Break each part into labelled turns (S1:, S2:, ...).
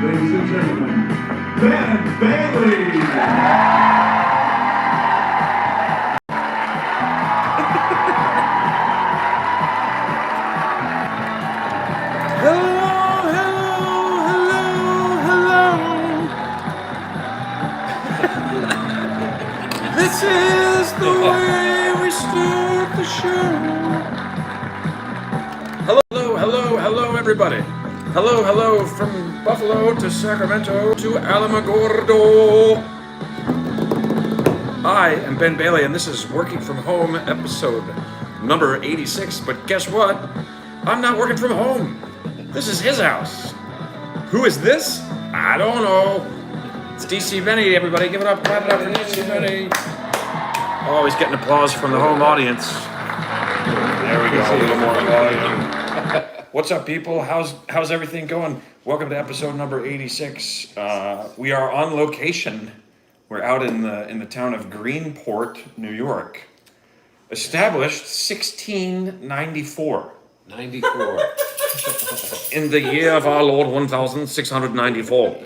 S1: ladies and gentlemen, Ben Bailey.
S2: This is the way we start the show. Hello, everybody. Hello, from Buffalo to Sacramento to Alamogordo. I am Ben Bailey, and this is Working From Home, episode number 86. But guess what? I'm not working from home. This is his house. Who is this? I don't know. It's DC Benny, everybody. Give it up. Clap it up for DC Benny. Always getting applause from the home audience. There we go. A little more volume. What's up, people? How's everything going? Welcome to episode number 86. We are on location. We're out in the town of Greenport, New York. Established 1694.
S3: 94.
S2: In the year of our Lord 1694.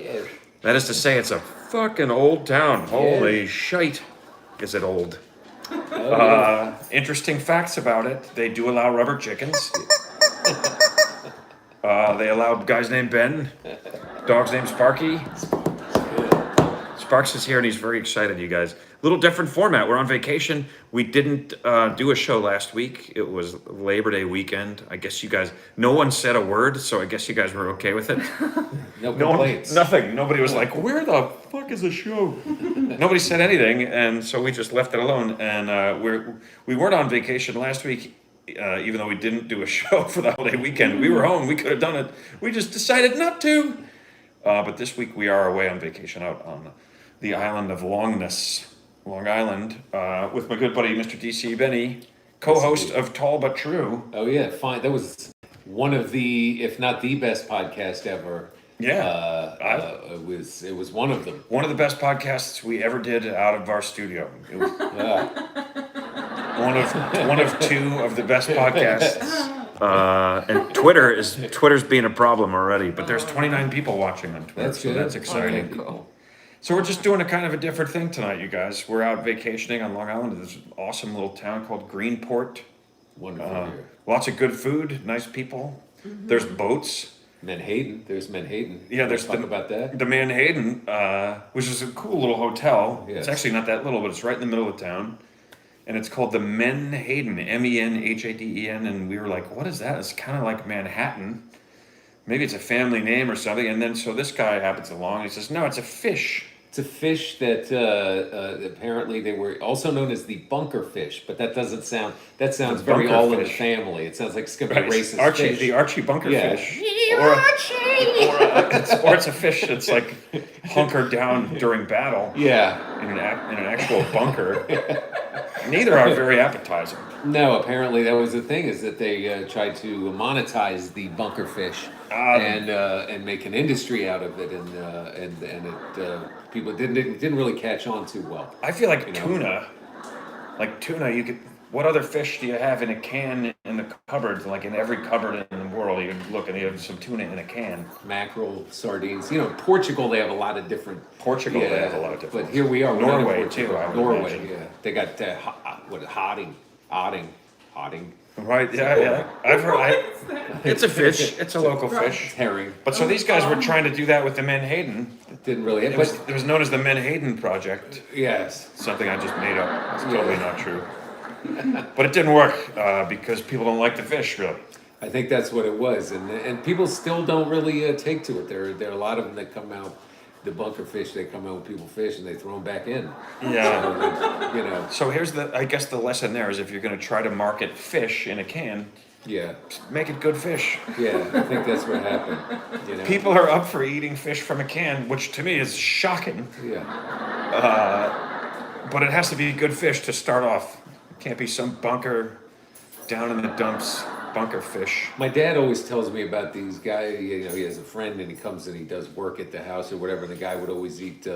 S2: That is to say, it's a fucking old town. Holy shite, is it old. Interesting facts about it. They do allow rubber chickens. They allow guys named Ben, dogs named Sparky. Sparks is here and he's very excited, you guys. Little different format. We're on vacation. We didn't do a show last week. It was Labor Day weekend. I guess you guys, no one said a word, so I guess you guys were okay with it.
S3: No complaints.
S2: Nothing. Nobody was like, where the fuck is the show? Nobody said anything, and so we just left it alone. And we weren't on vacation last week, even though we didn't do a show for the holiday weekend. We were home. We could have done it. We just decided not to. But this week we are away on vacation out on the island of Long Island, with my good buddy, Mr. DC Benny, co-host of Tall But True.
S3: Oh yeah, fine. That was one of the, if not the best podcast ever.
S2: Yeah.
S3: It was one of them.
S2: One of the best podcasts we ever did out of our studio. It was one of two of the best podcasts. And Twitter's being a problem already, but there's 29 people watching on Twitter, so that's exciting.
S3: Okay, cool.
S2: So we're just doing a kind of a different thing tonight, you guys. We're out vacationing on Long Island, this awesome little town called Greenport.
S3: Wonderful here.
S2: Lots of good food, nice people. Mm-hmm. There's boats.
S3: There's Menhaden.
S2: Yeah, there's
S3: talk about that.
S2: The Menhaden, which is a cool little hotel.
S3: Yes.
S2: It's actually not that little, but it's right in the middle of town. And it's called the Menhaden, Menhaden, and we were like, what is that? It's kind of like Manhattan. Maybe it's a family name or something. And then so this guy happens along and he says, no, it's a fish.
S3: It's a fish that apparently they were also known as the bunker fish, but that doesn't sound. That sounds very all in the family. It sounds like it's gonna be racist fish.
S2: The Archie bunker fish.
S3: Or
S2: it's a fish that's like hunkered down during battle.
S3: Yeah.
S2: In an actual bunker. Neither are very appetizing.
S3: No, apparently that was the thing, is that they tried to monetize the bunker fish and make an industry out of it, and people didn't really catch on too well.
S2: I feel like tuna, you could. What other fish do you have in a can in the cupboard? Like in every cupboard in the world, you can look and you have some tuna in a can.
S3: Mackerel, sardines. Portugal, they have a lot of different.
S2: They have a lot of different.
S3: But here we are.
S2: Norway too.
S3: Norway, yeah. They got Hodding.
S2: Right, yeah. I've heard. It's a fish. It's a local fish.
S3: Herring.
S2: But so these guys were trying to do that with the Menhaden.
S3: It didn't really.
S2: It was known as the Menhaden Project.
S3: Yes.
S2: Something I just made up. It's totally not true. But it didn't work because people don't like the fish, really.
S3: I think that's what it was, and people still don't really take to it. There are a lot of them that come out. The bunker fish, they come out with people fish and they throw them back in.
S2: Yeah. So here's I guess the lesson there is if you're going to try to market fish in a can, make it good fish.
S3: Yeah, I think that's what happened.
S2: People are up for eating fish from a can, which to me is shocking.
S3: Yeah.
S2: But it has to be good fish to start off. It can't be some bunker down in the dumps. Bunker fish.
S3: My dad always tells me about these guys. He has a friend and he comes and he does work at the house or whatever. And the guy would always eat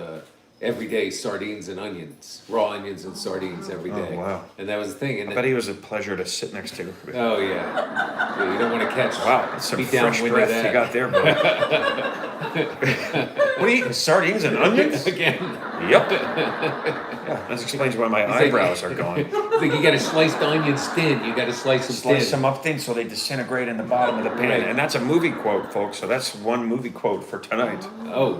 S3: every day sardines and onions, raw onions and sardines every day.
S2: Oh, wow.
S3: And that was the thing. And
S2: I bet he was a pleasure to sit next to.
S3: oh yeah, you don't want to catch.
S2: Wow, that's some
S3: beat
S2: fresh
S3: downwind of
S2: breath
S3: that.
S2: you got there, bro. What are you eating? Sardines and onions?
S3: Again.
S2: Yep. Yeah, that explains why my
S3: like-
S2: eyebrows are going.
S3: It's like you got to slice the onions thin. You got to slice them
S2: Slice
S3: thin.
S2: them up thin so they disintegrate in the bottom of the pan.
S3: Right.
S2: And that's a movie quote, folks. So that's one movie quote for tonight.
S3: Oh,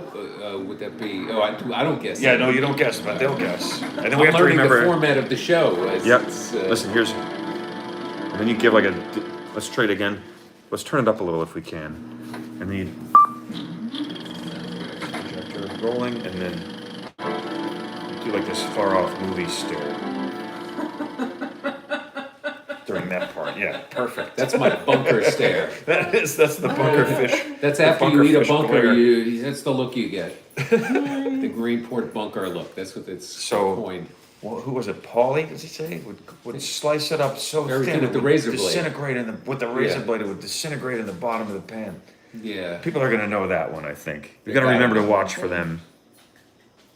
S3: would that be? Oh, I don't guess.
S2: Yeah,
S3: that.
S2: no, you don't guess, but they'll guess. And then
S3: I'm
S2: we have to
S3: learning
S2: remember.
S3: the format of the show.
S2: Yep.
S3: It's,
S2: Listen, here's. And then you give like a. Let's try it again. Let's turn it up a little if we can. And then you. Projector rolling, and then do like this far off movie stare. During that part, yeah, perfect.
S3: That's my bunker stare.
S2: That's the bunker fish.
S3: That's
S2: the
S3: after you
S2: bunker
S3: eat a
S2: fish
S3: bunker.
S2: glare.
S3: That's the look you get. The Greenport bunker look. That's what it's
S2: So-
S3: coined.
S2: Well, who was it? Paulie? Does he say would slice it up so
S3: Very
S2: thin
S3: thin with
S2: it
S3: the
S2: would
S3: razor blade.
S2: disintegrate with the razor
S3: Yeah.
S2: blade. It would disintegrate in the bottom of the pan.
S3: Yeah.
S2: People are gonna know that one. I think you
S3: They
S2: got to
S3: got
S2: remember
S3: it.
S2: to watch for them.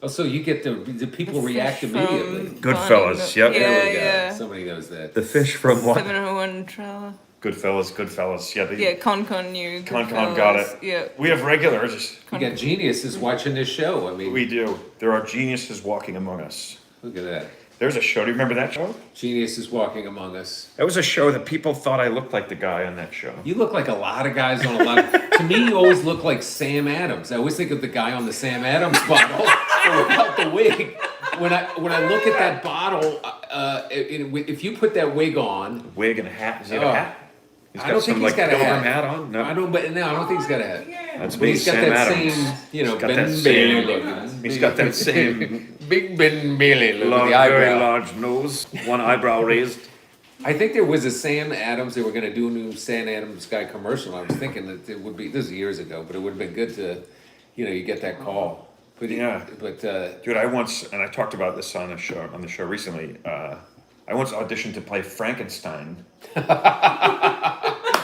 S3: Oh, so you get the people react
S4: Fish
S3: immediately.
S4: from
S2: Goodfellas, yep.
S4: Yeah,
S3: There we go.
S4: yeah.
S3: Somebody knows that.
S2: The fish from what?
S4: 701 trailer.
S2: Goodfellas. Yeah,
S4: Yeah, Con knew.
S2: Con
S4: Goodfellas.
S2: got it.
S4: Yeah.
S2: We have regulars.
S3: You got geniuses watching this show. I mean,
S2: We do. There are geniuses walking among us.
S3: look at that.
S2: There's a show. Do you remember that show?
S3: Geniuses walking among us.
S2: That was a show that people thought I looked like the guy on that show.
S3: You look like a lot of guys on a lot of... To me, you always look like Sam Adams. I always think of the guy on the Sam Adams bottle without the wig. When I look at that bottle, if you put that wig on...
S2: Wig and a hat. Is he
S3: Oh.
S2: got a hat? He's
S3: I don't think
S2: some,
S3: he's got a
S2: pilgrim
S3: hat.
S2: on. No,
S3: I don't think he's got a hat.
S2: That's
S3: But
S2: me,
S3: he's got
S2: Sam
S3: that
S2: Adams.
S3: same, you know,
S2: He's got
S3: Ben
S2: that
S3: Bailey
S2: same-
S3: look.
S2: He's got that same
S3: Big Ben Bailey look
S2: long,
S3: with the
S2: very
S3: eyebrow.
S2: large nose, one eyebrow raised.
S3: I think there was a Sam Adams. They were going to do a new Sam Adams guy commercial. I was thinking that it would be. This was years ago, but it would have been good to, you get that call. But
S2: Yeah.
S3: But
S2: Dude, I once, and I talked about this on the show recently. I once auditioned to play Frankenstein.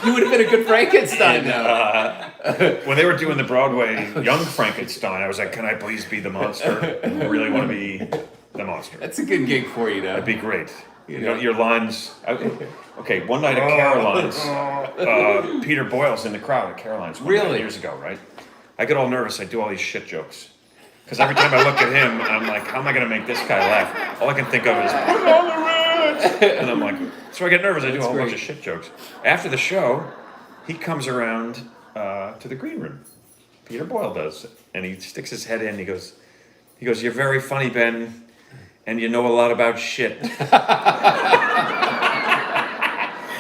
S3: you would have been a good Frankenstein now.
S2: When they were doing the Broadway Young Frankenstein, I was like, "Can I please be the monster? I really want to be the monster.
S3: That's a good gig for you, though.
S2: That'd be great." You
S3: know.
S2: know, your lines. Okay, one night at Caroline's, Peter Boyle's in the crowd at Caroline's. One night
S3: Really?
S2: years ago, right? I get all nervous. I do all these shit jokes. Because every time I look at him, I'm like, how am I going to make this guy laugh? All I can think of is, put on the Ritz! And I'm like, so I get nervous. I do a whole bunch of shit jokes. After the show, he comes around to the green room. Peter Boyle does. And he sticks his head in. And he goes, "You're very funny, Ben. And you know a lot about shit."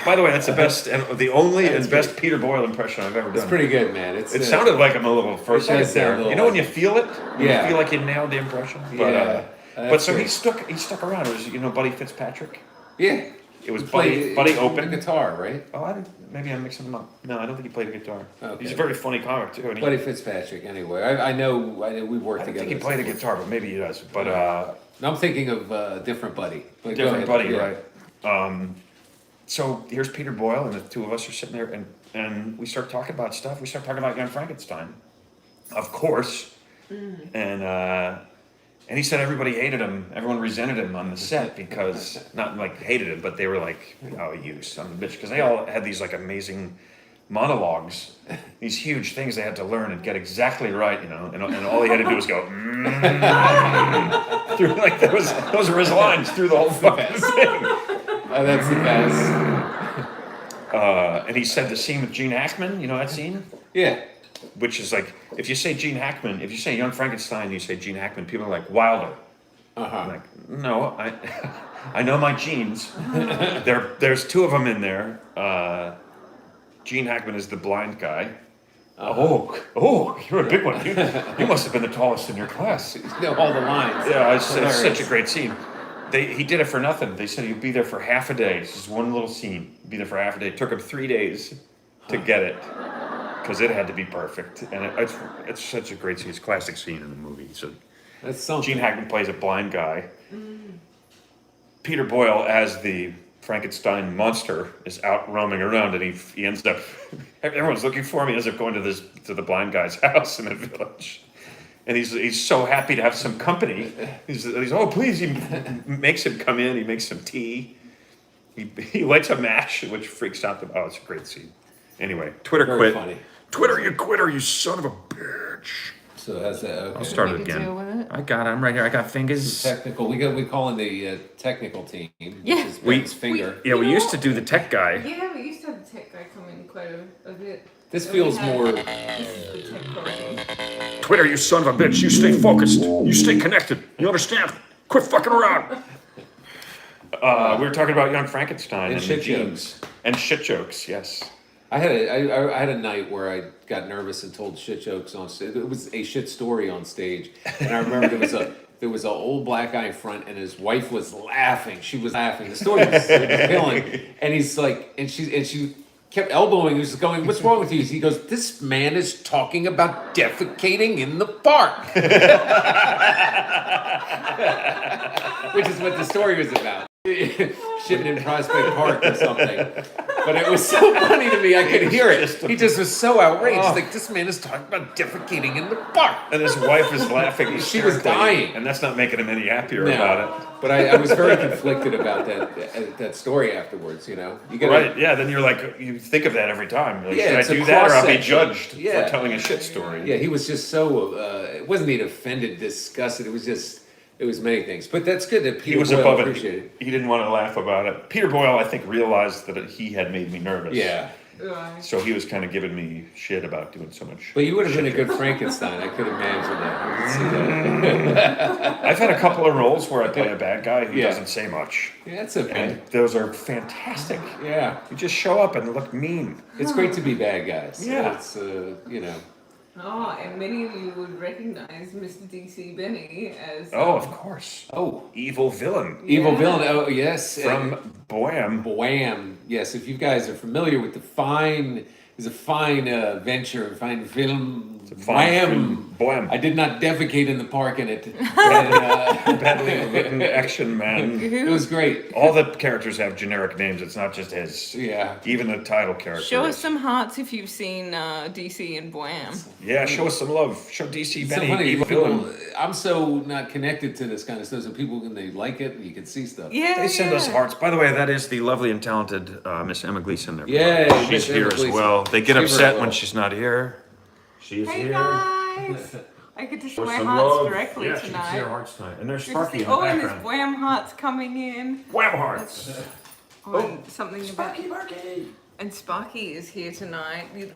S2: By the way, that's the best and the only and best Peter Boyle impression I've ever done.
S3: It's pretty good, man.
S2: It sounded like him a little for a second
S3: does sound a
S2: there.
S3: little
S2: You know when
S3: like-
S2: you feel it? When
S3: Yeah.
S2: you feel like you nailed the impression? But,
S3: Yeah.
S2: but so
S3: great.
S2: he stuck around. It was, Buddy Fitzpatrick?
S3: Yeah.
S2: It was
S3: He
S2: Buddy
S3: played
S2: Open.
S3: the guitar, right?
S2: Oh, maybe I'm mixing them up. No, I don't think he played the guitar.
S3: Okay.
S2: He's a very funny comic, too. And
S3: Buddy Fitzpatrick, anyway. I know we worked
S2: I don't
S3: together.
S2: think he played the guitar, but maybe he does. But
S3: I'm thinking of different Buddy. But go
S2: different
S3: ahead.
S2: Buddy,
S3: Yeah.
S2: right? So here's Peter Boyle, and the two of us are sitting there, and we start talking about stuff. We start talking about Young Frankenstein, of course. And he said everybody hated him. Everyone resented him on the set because, not like hated him, but they were like, "Oh, you son of a bitch," because they all had these like amazing monologues, these huge things they had to learn and get exactly right, and all he had to do was go through, like those were his lines through the whole fucking thing.
S3: Oh, that's the best.
S2: And he said the scene with Gene Hackman, you know that scene?
S3: Yeah.
S2: Which is like, if you say Gene Hackman, if you say Young Frankenstein and you say Gene Hackman, people are like, Wilder. I'm like, no, I know my genes. There's two of them in there. Gene Hackman is the blind guy. Oh, you're a big one. You must have been the tallest in your class.
S3: You know all the lines.
S2: Yeah, it's such
S3: Hilarious.
S2: a great scene. He did it for nothing. They said he'd be there for half a day. This is one little scene. He'd be there for half a day. It took him 3 days to get it because it had to be perfect. And it's such a great scene. It's a classic scene in the movie. So
S3: That's something.
S2: Gene Hackman plays a blind guy. Peter Boyle, as the Frankenstein monster, is out roaming around, and he ends up. Everyone's looking for him. He ends up going to the blind guy's house in the village, and he's so happy to have some company. He's oh please, he makes him come in. He makes some tea. He lights a match, which freaks out the. Oh, it's a great scene. Anyway, Twitter
S3: Very
S2: quit.
S3: funny.
S2: Twitter, you quitter, you son of a bitch.
S3: So that's
S2: I'll start it
S4: You can deal with
S2: again.
S4: it.
S2: I got it. I'm right here. I got fingers.
S3: technical. We call in the technical team.
S4: Yeah.
S3: Which is Ben's finger.
S2: Yeah, we
S4: You know
S2: used to
S4: what?
S2: do the tech guy.
S4: Yeah, we used to have the tech guy come in quite a bit.
S3: This
S4: So
S3: feels
S4: we had-
S3: more.
S4: This is the tech party.
S2: Twitter, you son of a bitch. You stay focused. You stay connected. You understand? Quit fucking around. We were talking about Young Frankenstein
S3: And
S2: the
S3: shit
S2: genes.
S3: jokes.
S2: And shit jokes, yes.
S3: I had a night where I got nervous and told shit jokes on stage. It was a shit story on stage, and I remember there was an old black guy in front, and his wife was laughing. She was laughing. The story was killing, and he's like, and she kept elbowing. He was going, "What's wrong with you?" He goes, "This man is talking about defecating in the park," which is what the story was about. Shitting in Prospect Park or something. But it was so funny to me, I could hear it. He just was so outraged.
S2: Oh.
S3: Like, this man is talking about defecating in the park.
S2: And his wife is laughing.
S3: She was
S2: hysterically,
S3: dying.
S2: And that's not making him any happier
S3: No.
S2: about it.
S3: But I was very conflicted about that story afterwards, you know? You gotta,
S2: Right, yeah, then you're like, you think of that every time. You're like,
S3: Yeah, it's
S2: should I
S3: a
S2: do that or I'll be
S3: cross-section.
S2: judged
S3: Yeah.
S2: for telling a shit story?
S3: Yeah, he was just so, it wasn't even offended, disgusted. It was many things. But that's good that
S2: He
S3: Peter
S2: was
S3: Boyle
S2: above it.
S3: appreciated it.
S2: He didn't want to laugh about it. Peter Boyle, I think, realized that he had made me nervous.
S3: Yeah.
S4: Right.
S2: So he was kind of giving me shit about doing so much.
S3: But you would have been a good Frankenstein. I could imagine that. I could see that.
S2: I've had a couple of roles where I play a bad guy who
S3: Yeah.
S2: doesn't say much.
S3: Yeah, that's okay.
S2: And those are fantastic.
S3: Yeah.
S2: You just show up and look mean.
S3: It's great to be bad guys.
S2: Yeah.
S3: It's, you know.
S4: Oh, and many of you would recognize Mr. DC Benny as
S2: Oh, of course.
S3: Oh,
S2: Evil villain
S3: Evil
S4: Yeah.
S3: Villain. Oh, yes.
S2: from Bohem.
S3: Wham. Yes, if you guys are familiar with it's a fine venture, fine film. Wham.
S2: Bohem.
S3: I did not defecate in the park in it. And,
S2: Badly written action man.
S3: it was great.
S2: All the characters have generic names. It's not just his.
S3: Yeah.
S2: Even the title character.
S4: Show us
S2: is.
S4: some hearts if you've seen DC and Wham.
S2: Yeah, show us some love. Show DC
S3: It's so
S2: Benny,
S3: funny.
S2: evil
S3: People,
S2: villain.
S3: I'm so not connected to this kind of stuff, so people, when they like it, you can see stuff.
S4: Yeah,
S2: They send us hearts. By the way, that is the lovely and talented Miss Emma Gleason. Everybody.
S3: Yay,
S2: She's
S3: Miss
S2: here
S3: Emma
S2: as
S3: Gleason.
S2: well. They get
S3: Give her a
S2: upset when
S3: little-
S2: she's not here. She's
S4: Hey
S2: here.
S4: guys! I get to show
S2: For
S4: my
S2: some
S4: hearts
S2: love.
S4: directly
S2: Yeah, she can see
S4: tonight.
S2: her hearts tonight. And there's
S4: Good to
S2: Sparky
S4: see-
S2: in the
S4: oh, and there's
S2: background.
S4: Wham hearts coming in.
S2: Wham hearts.
S4: Oh, and something about
S2: Sparky.
S4: and Sparky is here tonight. You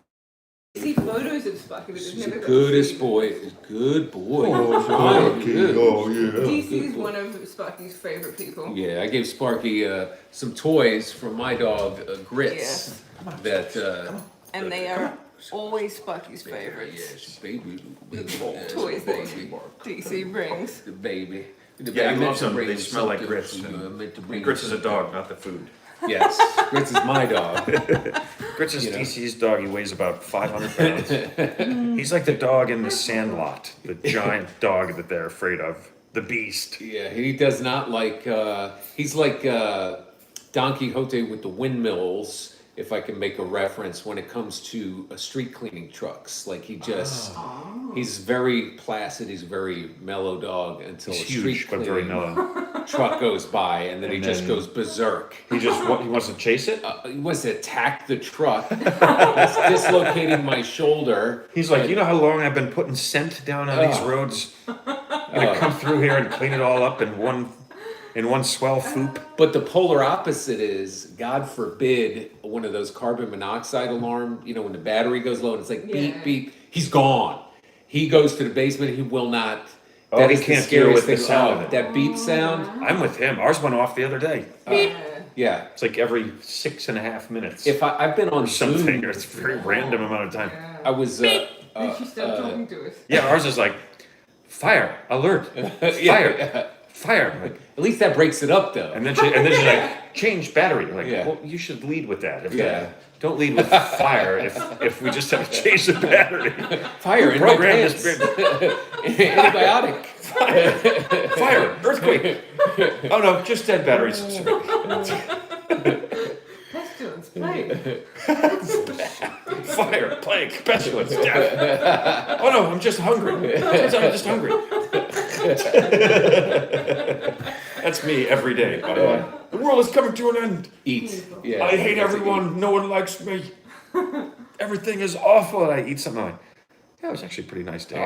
S4: see photos of Sparky, but there's
S3: He's
S4: never
S3: the
S4: got to
S3: goodest
S4: see-
S3: boy. Good boy.
S2: Good. Oh, yeah.
S4: DC is one of Sparky's favorite people.
S3: Yeah, I gave Sparky some toys from my dog, Grits. That
S4: And they are always Sparky's
S3: yeah,
S4: favorites.
S3: she's baby.
S4: Toys that DC brings.
S3: The baby. The
S2: Yeah, I
S3: baby
S2: love them.
S3: bring
S2: They smell like
S3: something
S2: grits.
S3: to you. I meant to bring
S2: Grits is a
S3: something.
S2: dog, not the food.
S3: Yes, Grits is my dog.
S2: Grits is
S3: You know.
S2: DC's dog. He weighs about 500 pounds. He's like the dog in the Sandlot, the giant dog that they're afraid of, the beast.
S3: Yeah, he does not like. He's like Don Quixote with the windmills. If I can make a reference when it comes to street cleaning trucks, like he just, he's very placid. He's a very mellow dog until
S2: He's
S3: a street
S2: huge, but
S3: cleaning
S2: very mellow.
S3: truck goes by, and then he
S2: And
S3: just
S2: then-
S3: goes berserk.
S2: He wants to chase it.
S3: He wants to attack the truck. It's dislocating my shoulder.
S2: He's like, you know how long I've been putting scent down on these roads? I'm gonna come through here and clean it all up in one swell foop.
S3: But the polar opposite is, God forbid, one of those carbon monoxide alarm, you know, when the battery goes low and it's like beep,
S4: Yeah.
S3: beep, he's gone. He goes to the basement, he will not.
S2: Oh,
S3: that
S2: he
S3: is the
S2: can't deal
S3: scariest
S2: with the
S3: thing.
S2: sound
S3: Oh,
S2: of it.
S3: that beep sound.
S2: I'm with him. Ours went off the other day.
S3: Yeah.
S2: It's like every 6.5 minutes.
S3: If I've been on
S2: something,
S3: Zoom,
S2: it's a very random amount of time.
S3: I was.
S4: Then she stopped talking to us.
S2: Yeah, ours is like fire, alert, fire, fire. Like,
S3: At least that breaks it up, though.
S2: and then she's like, change battery. Like,
S3: Yeah.
S2: well, you should lead with that. If
S3: Yeah.
S2: don't lead with fire if we just have to change the battery.
S3: Fire in my
S2: Program
S3: pants.
S2: this
S3: Antibiotic.
S2: fire, earthquake. Oh no, just dead batteries.
S4: Pestilence, plague.
S2: fire, plague, pestilence, death. Oh no, I'm just hungry. Turns out I'm just hungry. That's me every day, by the way. The world is coming to an end.
S3: Eat. Yeah.
S2: I hate
S3: That's
S2: everyone. No one likes me. Everything is awful. And I eat something like, that was actually a pretty nice day.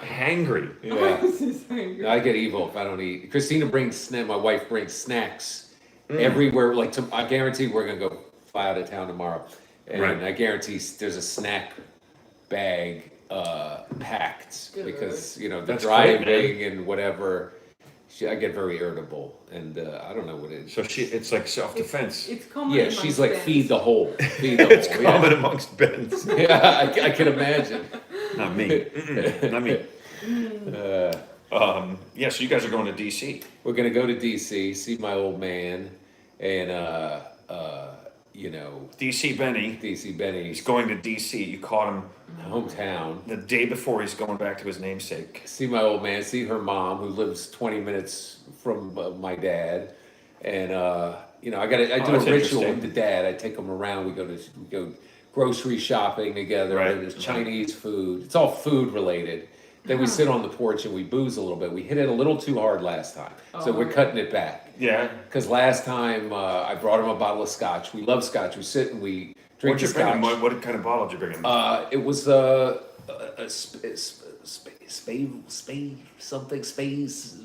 S2: Hangry.
S3: Yeah. I get evil if I don't eat. Christina brings my wife brings snacks everywhere. Like I guarantee we're gonna go fly out of town tomorrow, and
S2: Right.
S3: I guarantee there's a snack bag packed because the
S2: That's great,
S3: driving and whatever. I get very irritable, and I don't know what it is.
S2: So it's like self-defense.
S4: It's common.
S3: Yeah, she's like,
S4: amongst
S3: feed the whole. Feed the
S2: It's
S3: whole.
S2: common amongst Bens.
S3: Yeah, I can imagine.
S2: Not me. Not me. Yeah, so you guys are going to DC.
S3: We're gonna go to DC, see my old man, and
S2: DC Benny.
S3: DC Benny,
S2: He's going to DC. You caught him
S3: hometown.
S2: the day before he's going back to his namesake.
S3: See my old man, see her mom, who lives 20 minutes from my dad, and I do
S2: that's
S3: a ritual
S2: interesting.
S3: with the dad. I take him around. We go grocery shopping together.
S2: Right.
S3: And there's Chinese food. It's all food related. Then we sit on the porch and we booze a little bit. We hit it a little too hard last time, so we're cutting it back.
S2: Yeah.
S3: Because last time I brought him a bottle of scotch. We love scotch. We sit and we drink
S2: What'd
S3: the
S2: you bring him?
S3: scotch.
S2: What kind of bottle did you bring him?
S3: It was a space.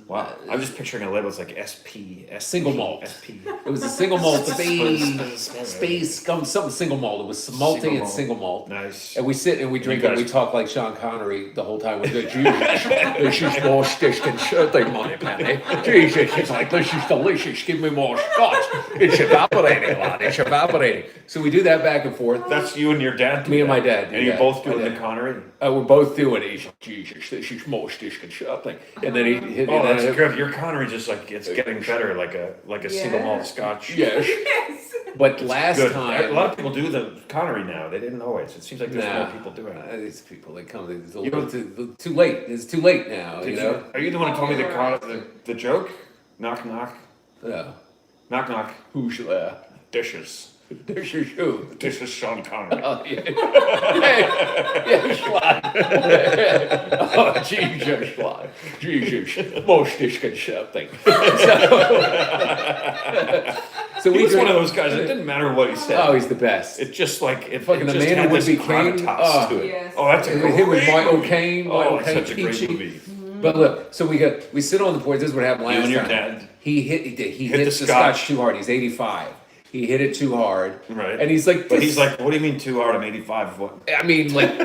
S2: Wow. I'm just picturing a label. It's like SP.
S3: Single malt.
S2: SP.
S3: It was a single malt space something single malt. It was malty
S2: Single
S3: and
S2: malt.
S3: single malt.
S2: Nice.
S3: And we sit and we drink
S2: You
S3: and we
S2: guys-
S3: talk like Sean Connery the whole time. We go, Jesus, this is more stick and shirting money, Penny. Jesus, he's like, this is delicious. Give me more scotch. It's evaporating, lad. It's evaporating. So we do that back and forth.
S2: That's you and your dad. do
S3: Me and
S2: that?
S3: my dad do
S2: And you
S3: that.
S2: both
S3: My
S2: doing the
S3: dad.
S2: Connery.
S3: We're both doing it. He's like, Jesus, this is more stick and shirting. And then he hit
S2: Oh, that's good. Your Connery just like it's getting better, like a single malt Scotch.
S3: Yes.
S4: Yes.
S3: But last
S2: Good.
S3: time.
S2: A lot of people do the Connery now. They didn't always. It seems like there's
S3: Nah.
S2: more people doing it.
S3: These people, they come, it's a
S2: You
S3: little
S2: don't-
S3: too late. It's too late now,
S2: Did
S3: you know?
S2: Are you the one who told me
S4: Alright.
S2: the joke? Knock knock.
S3: Yeah.
S2: Knock knock.
S3: Who's there?
S2: Dishes.
S3: There's your shoe.
S2: This is Sean Connery.
S3: Oh, yeah. Yeah, Schlag. Oh, Jesus, Schlag. Jesus. Most this can something. So
S2: He
S3: we
S2: was one of
S3: drink.
S2: those guys. It didn't matter what he said.
S3: Oh, he's the best.
S2: It's just like it
S3: Fucking
S2: it
S3: The
S2: just
S3: Man
S2: had
S3: Who Would
S2: this
S3: Be King.
S2: gravitas
S3: Oh.
S2: to it.
S4: Yes.
S2: Oh, that's a
S3: With
S2: great
S3: him with Michael
S2: movie.
S3: Caine.
S2: Oh,
S3: Michael
S2: it's
S3: Caine,
S2: such a great
S3: Peachy.
S2: movie.
S3: But look, so we sit on the porch. This is what happened last
S2: You and your
S3: time.
S2: dad.
S3: He hit
S2: Hit
S3: the
S2: the
S3: scotch
S2: scotch.
S3: too hard. He's 85. He hit it too hard.
S2: Right.
S3: And he's like,
S2: But
S3: this-
S2: he's like, what do you mean 2 hard? I'm 85. What?
S3: I mean, like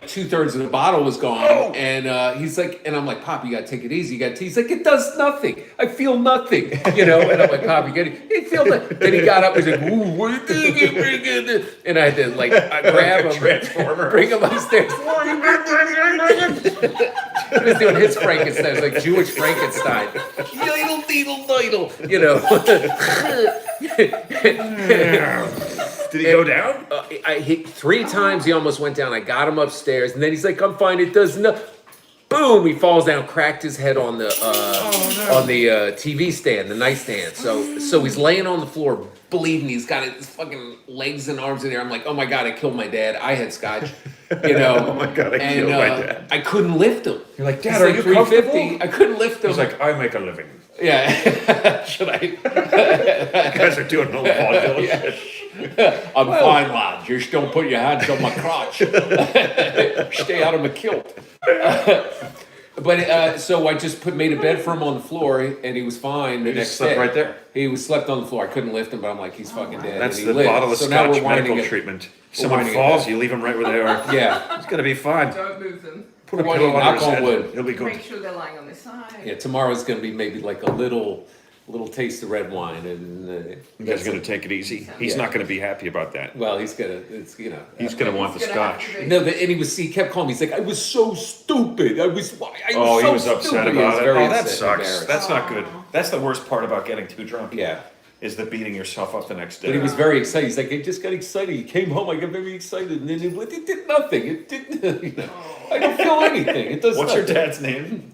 S3: 2/3 of the bottle was gone,
S2: Oh.
S3: and he's like, and I'm like, Pop, you gotta take it easy. He's like, it does nothing. I feel nothing, And I'm like, Pop, you feel nothing. Then he got up and he's like, ooh, what are you thinking? And I had to I grab him,
S2: Transformer.
S3: bring him upstairs. He was doing his Frankenstein, it was like Jewish Frankenstein. Needle, needle,
S2: Did he go down?
S3: I hit 3 times. He almost went down. I got him upstairs, and then he's like, "I'm fine. It does no." Boom! He falls down, cracked his head on the TV stand, the nightstand. So he's laying on the floor, bleeding. He's got his fucking legs and arms in there. I'm like, "Oh my god! I killed my dad. I had scotch."
S2: Oh my God, I killed my dad.
S3: I couldn't lift him.
S2: You're like, Dad,
S3: He's
S2: are
S3: like
S2: you
S3: 350.
S2: comfortable?
S3: I couldn't lift him.
S2: He's like, I make a living.
S3: yeah. Should I?
S2: You guys are doing no vaudeville shit.
S3: I'm fine, lad. Just don't put your hands on my crotch. Stay out of my kilt. So I just made a bed for him on the floor, and he was fine the
S2: He
S3: next
S2: just slept
S3: day.
S2: right there.
S3: He was slept on the floor. I couldn't lift him, but I'm like, he's fucking dead.
S2: That's
S3: and he
S2: the
S3: lived.
S2: bottle of
S3: So now
S2: Scotch
S3: we're winding
S2: medical
S3: it.
S2: treatment. Someone
S3: winding it
S2: falls,
S3: down.
S2: you leave him right where they are.
S3: Yeah.
S2: It's gonna be fine.
S4: Don't move them.
S2: Put a
S3: Why
S2: pillow
S3: don't you
S2: under
S3: knock
S2: his
S3: on
S2: head.
S3: wood?
S2: He'll be good.
S4: Make sure they're lying on their side.
S3: Yeah, tomorrow's gonna be maybe like a little taste of red wine, and
S2: You guys gonna take it easy. He's
S3: Yeah.
S2: not gonna be happy about that.
S3: well, he's gonna,
S2: He's gonna want the
S4: He's gonna have
S2: Scotch.
S4: to be-
S3: No, and he kept calling me. He's like, I was so stupid. I was
S2: Oh,
S3: so
S2: he was upset
S3: stupid. He was
S2: about it.
S3: very
S2: Oh, that
S3: upset,
S2: sucks.
S3: embarrassed.
S2: That's not good. That's the worst part about getting too drunk.
S3: Yeah.
S2: Is the beating yourself up the next day.
S3: But he was very excited. He's like, I just got excited. He came home. I got very excited, and then it did nothing. It didn't. I don't feel anything. It does.
S2: What's your
S3: nothing.
S2: dad's name?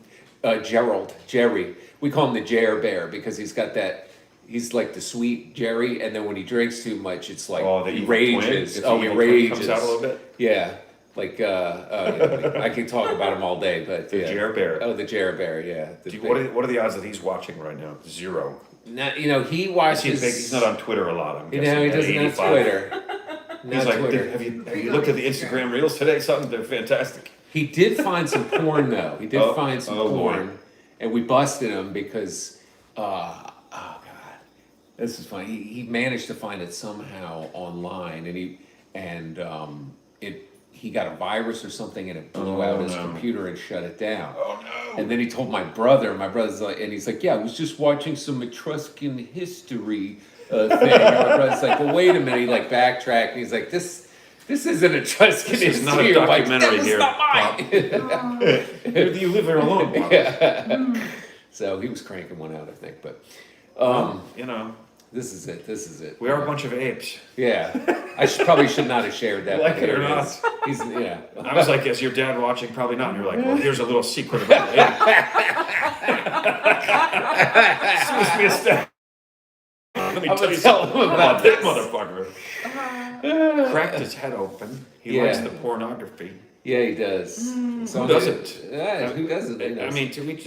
S3: Jerry. We call him the Jer Bear because he's got that he's like the sweet Jerry, and then when he drinks too much, it's like
S1: Oh, the
S3: he
S1: evil
S3: rages.
S1: twin?
S3: Oh,
S1: If
S3: he
S1: the evil twin
S3: rages.
S1: comes out a little bit?
S3: Yeah, like I could talk about him all day, but
S1: The
S3: yeah.
S1: Jer Bear.
S3: Oh, the Jer Bear, yeah. The
S1: What are the odds that he's watching right now? 0.
S3: Now, you know, he
S1: Is
S3: watches.
S1: he big? He's not on Twitter a lot. I'm
S3: You
S1: guessing.
S3: know, he
S1: At
S3: doesn't have
S1: 85.
S3: Twitter.
S1: He's
S3: Not
S1: like,
S3: Twitter.
S1: have you looked at the Instagram reels today? Something they're fantastic.
S3: He did find some porn though. He did
S1: Oh,
S3: find some
S1: oh, boy.
S3: porn, and we busted him because, oh god, this is funny. He managed to find it somehow online, and he got a virus or something, and it blew out his computer and shut it down.
S1: Oh no!
S3: And then he told my brother. My brother's like, and he's like, yeah, I was just watching some Etruscan history thing. And my brother's like, well, wait a minute. He like backtracked, and he's like, this isn't Etruscan
S1: This
S3: history.
S1: is not a
S3: I'm like,
S1: documentary
S3: "That was
S1: here,
S3: not mine."
S1: You live there alone, Bob.
S3: Yeah. So he was cranking one out, I think. But
S1: You know,
S3: this is it. This is it.
S1: we are a bunch of apes.
S3: Yeah. I probably should not have shared that.
S1: Like
S3: but
S1: it or
S3: there
S1: not.
S3: is. He's yeah.
S1: I was like, is your dad watching? Probably not. And you're like, well, here's a little secret about the ape. Sends me a step. Let me
S3: I'm
S1: tell
S3: gonna
S1: you
S3: tell
S1: something
S3: him about
S1: about that
S3: this.
S1: motherfucker. Cracked his head open. He likes
S3: Yeah.
S1: the pornography.
S3: Yeah, he does. So
S1: Who doesn't?
S3: Yeah, who doesn't? You know,
S1: I mean, to each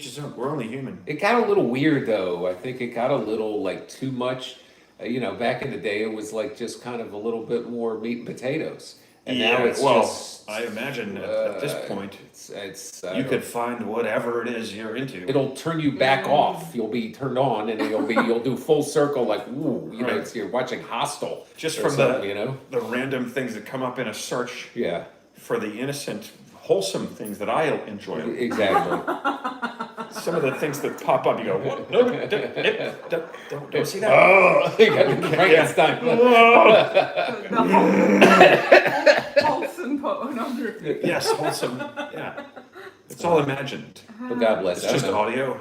S1: his own. We're only human.
S3: it got a little weird though. I think it got a little like too much. You know, back in the day, it was like just kind of a little bit more meat and potatoes, and now it's
S1: well,
S3: just.
S1: I imagine at this point,
S3: It's
S1: you could find whatever it is you're into.
S3: It'll turn you back off. You'll be turned on, and you'll do full circle like ooh, you know,
S1: Right.
S3: it's, you're watching Hostel.
S1: Just
S3: or
S1: from
S3: something, you know.
S1: the random things that come up in a search
S3: Yeah,
S1: for the innocent, wholesome things that I enjoy.
S3: exactly.
S1: Some of the things that pop up, you go, what? No, don't see that.
S3: Oh, you got the Frankenstein.
S4: The wholesome pornography.
S1: Yes, wholesome. Yeah, it's all imagined.
S3: Well, God bless.
S1: It's
S3: I
S1: just
S3: don't know.
S1: audio.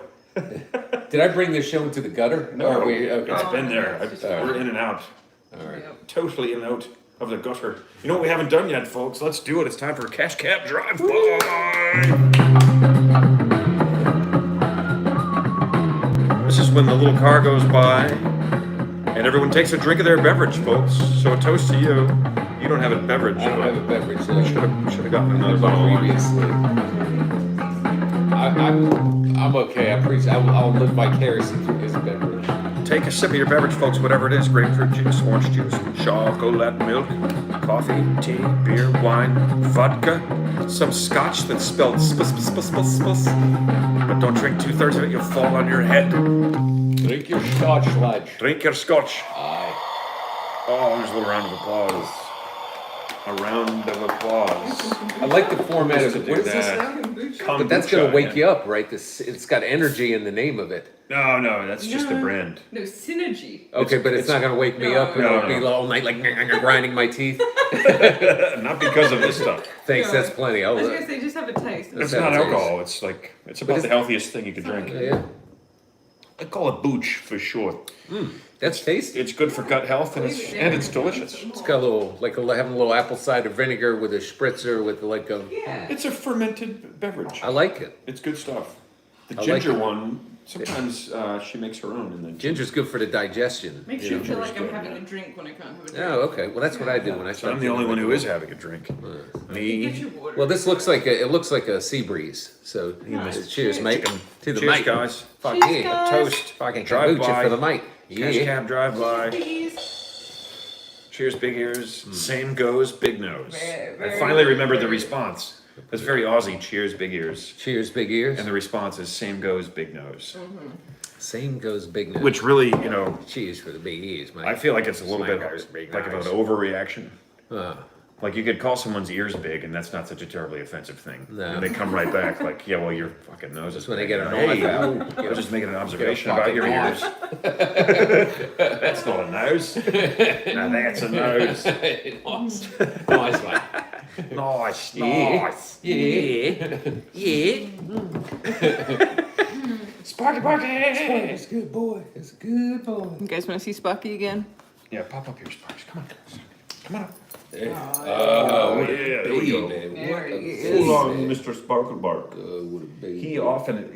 S3: Did I bring this show into the gutter?
S1: No,
S3: Or are we, okay.
S1: it's been there.
S4: It's
S1: We're in and out,
S3: All right.
S4: Yep.
S1: totally in and out of the gutter. You know what we haven't done yet, folks? Let's do it. It's time for Cash Cab Drive-By. This is when the little car goes by and everyone takes a drink of their beverage, folks. So a toast to you. You don't have a beverage.
S3: I don't have a beverage.
S1: Should have gotten another bottle.
S3: Previously. I'm okay. I'll live vicariously through his beverage.
S1: Take a sip of your beverage, folks, whatever it is. Grapefruit juice, orange juice, chocolate milk, coffee, tea, beer, wine, vodka, some scotch that's spelled spus. But don't drink 2/3 of it, you'll fall on your head.
S3: Drink your scotch, lad.
S1: Drink your scotch.
S3: Aye.
S1: Oh, there's a little round of applause. A round of applause.
S3: I like the format of
S1: Just
S3: it.
S1: to
S3: What is
S1: do
S3: this
S1: that.
S3: now? But that's gonna wake you up, right? It's got energy in the name of it.
S1: No, that's just the brand.
S4: No, synergy.
S3: Okay, but it's not gonna wake me up and
S1: No,
S3: I'll be
S1: no.
S3: all night like grinding my teeth.
S1: Not because of this stuff.
S3: Thanks,
S4: No.
S3: that's plenty.
S4: I was gonna say, just have a taste.
S1: It's
S3: have
S1: not
S3: a taste.
S1: alcohol. It's like it's about
S3: it's-
S1: the healthiest thing you could drink.
S3: Yeah,
S1: I call it booch for short.
S3: that's tasty.
S1: It's good for gut health and it's delicious.
S3: It's got a little having a little apple cider vinegar with a spritzer with like a.
S4: Yeah.
S1: It's a fermented beverage.
S3: I like it.
S1: It's good stuff. The
S3: I
S1: ginger
S3: like it.
S1: one, sometimes she makes her own, and then
S3: Ginger's good for the digestion.
S4: Makes
S3: you
S4: you
S3: know.
S4: feel like I'm
S1: good,
S4: having
S1: yeah.
S4: a drink when I can't have a drink.
S3: Oh, okay. Well, that's what I do when I
S1: So
S3: start.
S1: I'm the only
S3: feeling
S1: one who
S3: like-
S1: is having a drink.
S4: Get
S1: Me.
S4: your water.
S3: Well, this looks like a sea breeze. So
S4: Nice.
S3: cheers, mate. To the
S1: Cheers,
S3: mate,
S1: guys.
S3: Fuck
S4: Cheers,
S3: yeah.
S4: guys.
S1: Toast.
S3: Fucking
S1: Drive
S3: kombucha
S1: by.
S3: for the mate.
S1: Cash
S3: Yeah.
S1: cab drive by.
S4: Please.
S1: Cheers, big ears. Same goes, big nose.
S4: Very,
S1: I
S4: very,
S1: finally remembered the
S4: very-
S1: response. That's very Aussie. Cheers, big ears.
S3: Cheers, big ears.
S1: And the response is same goes, big nose.
S3: Same goes big nose.
S1: Which really, you know,
S3: Cheers for the big ears, mate.
S1: I feel like it's a little
S3: Same
S1: bit
S3: goes, big
S1: like
S3: nose.
S1: an overreaction.
S3: Uh,
S1: Like you could call someone's ears big, and that's not such a terribly offensive thing.
S3: No.
S1: And they come right back like, yeah, well, your fucking nose is
S3: when they
S1: big.
S3: get a
S1: Hey,
S3: knife out.
S1: I was just making an
S3: Get a
S1: observation about your
S3: fucking
S1: ears. That's not a nose. Now that's a nose.
S3: nice, nice, mate.
S1: Nice,
S3: Yeah.
S1: nice.
S3: Yeah, yeah.
S1: Sparky, Sparky.
S3: It's a good boy. It's a good boy.
S4: You guys want to see Sparky again?
S1: Yeah, pop up here, Sparks. Come on. Come on up.
S3: Oh,
S1: yeah, there we go.
S4: There he is.
S1: Full on Mr. Sparklebark.
S3: What a baby.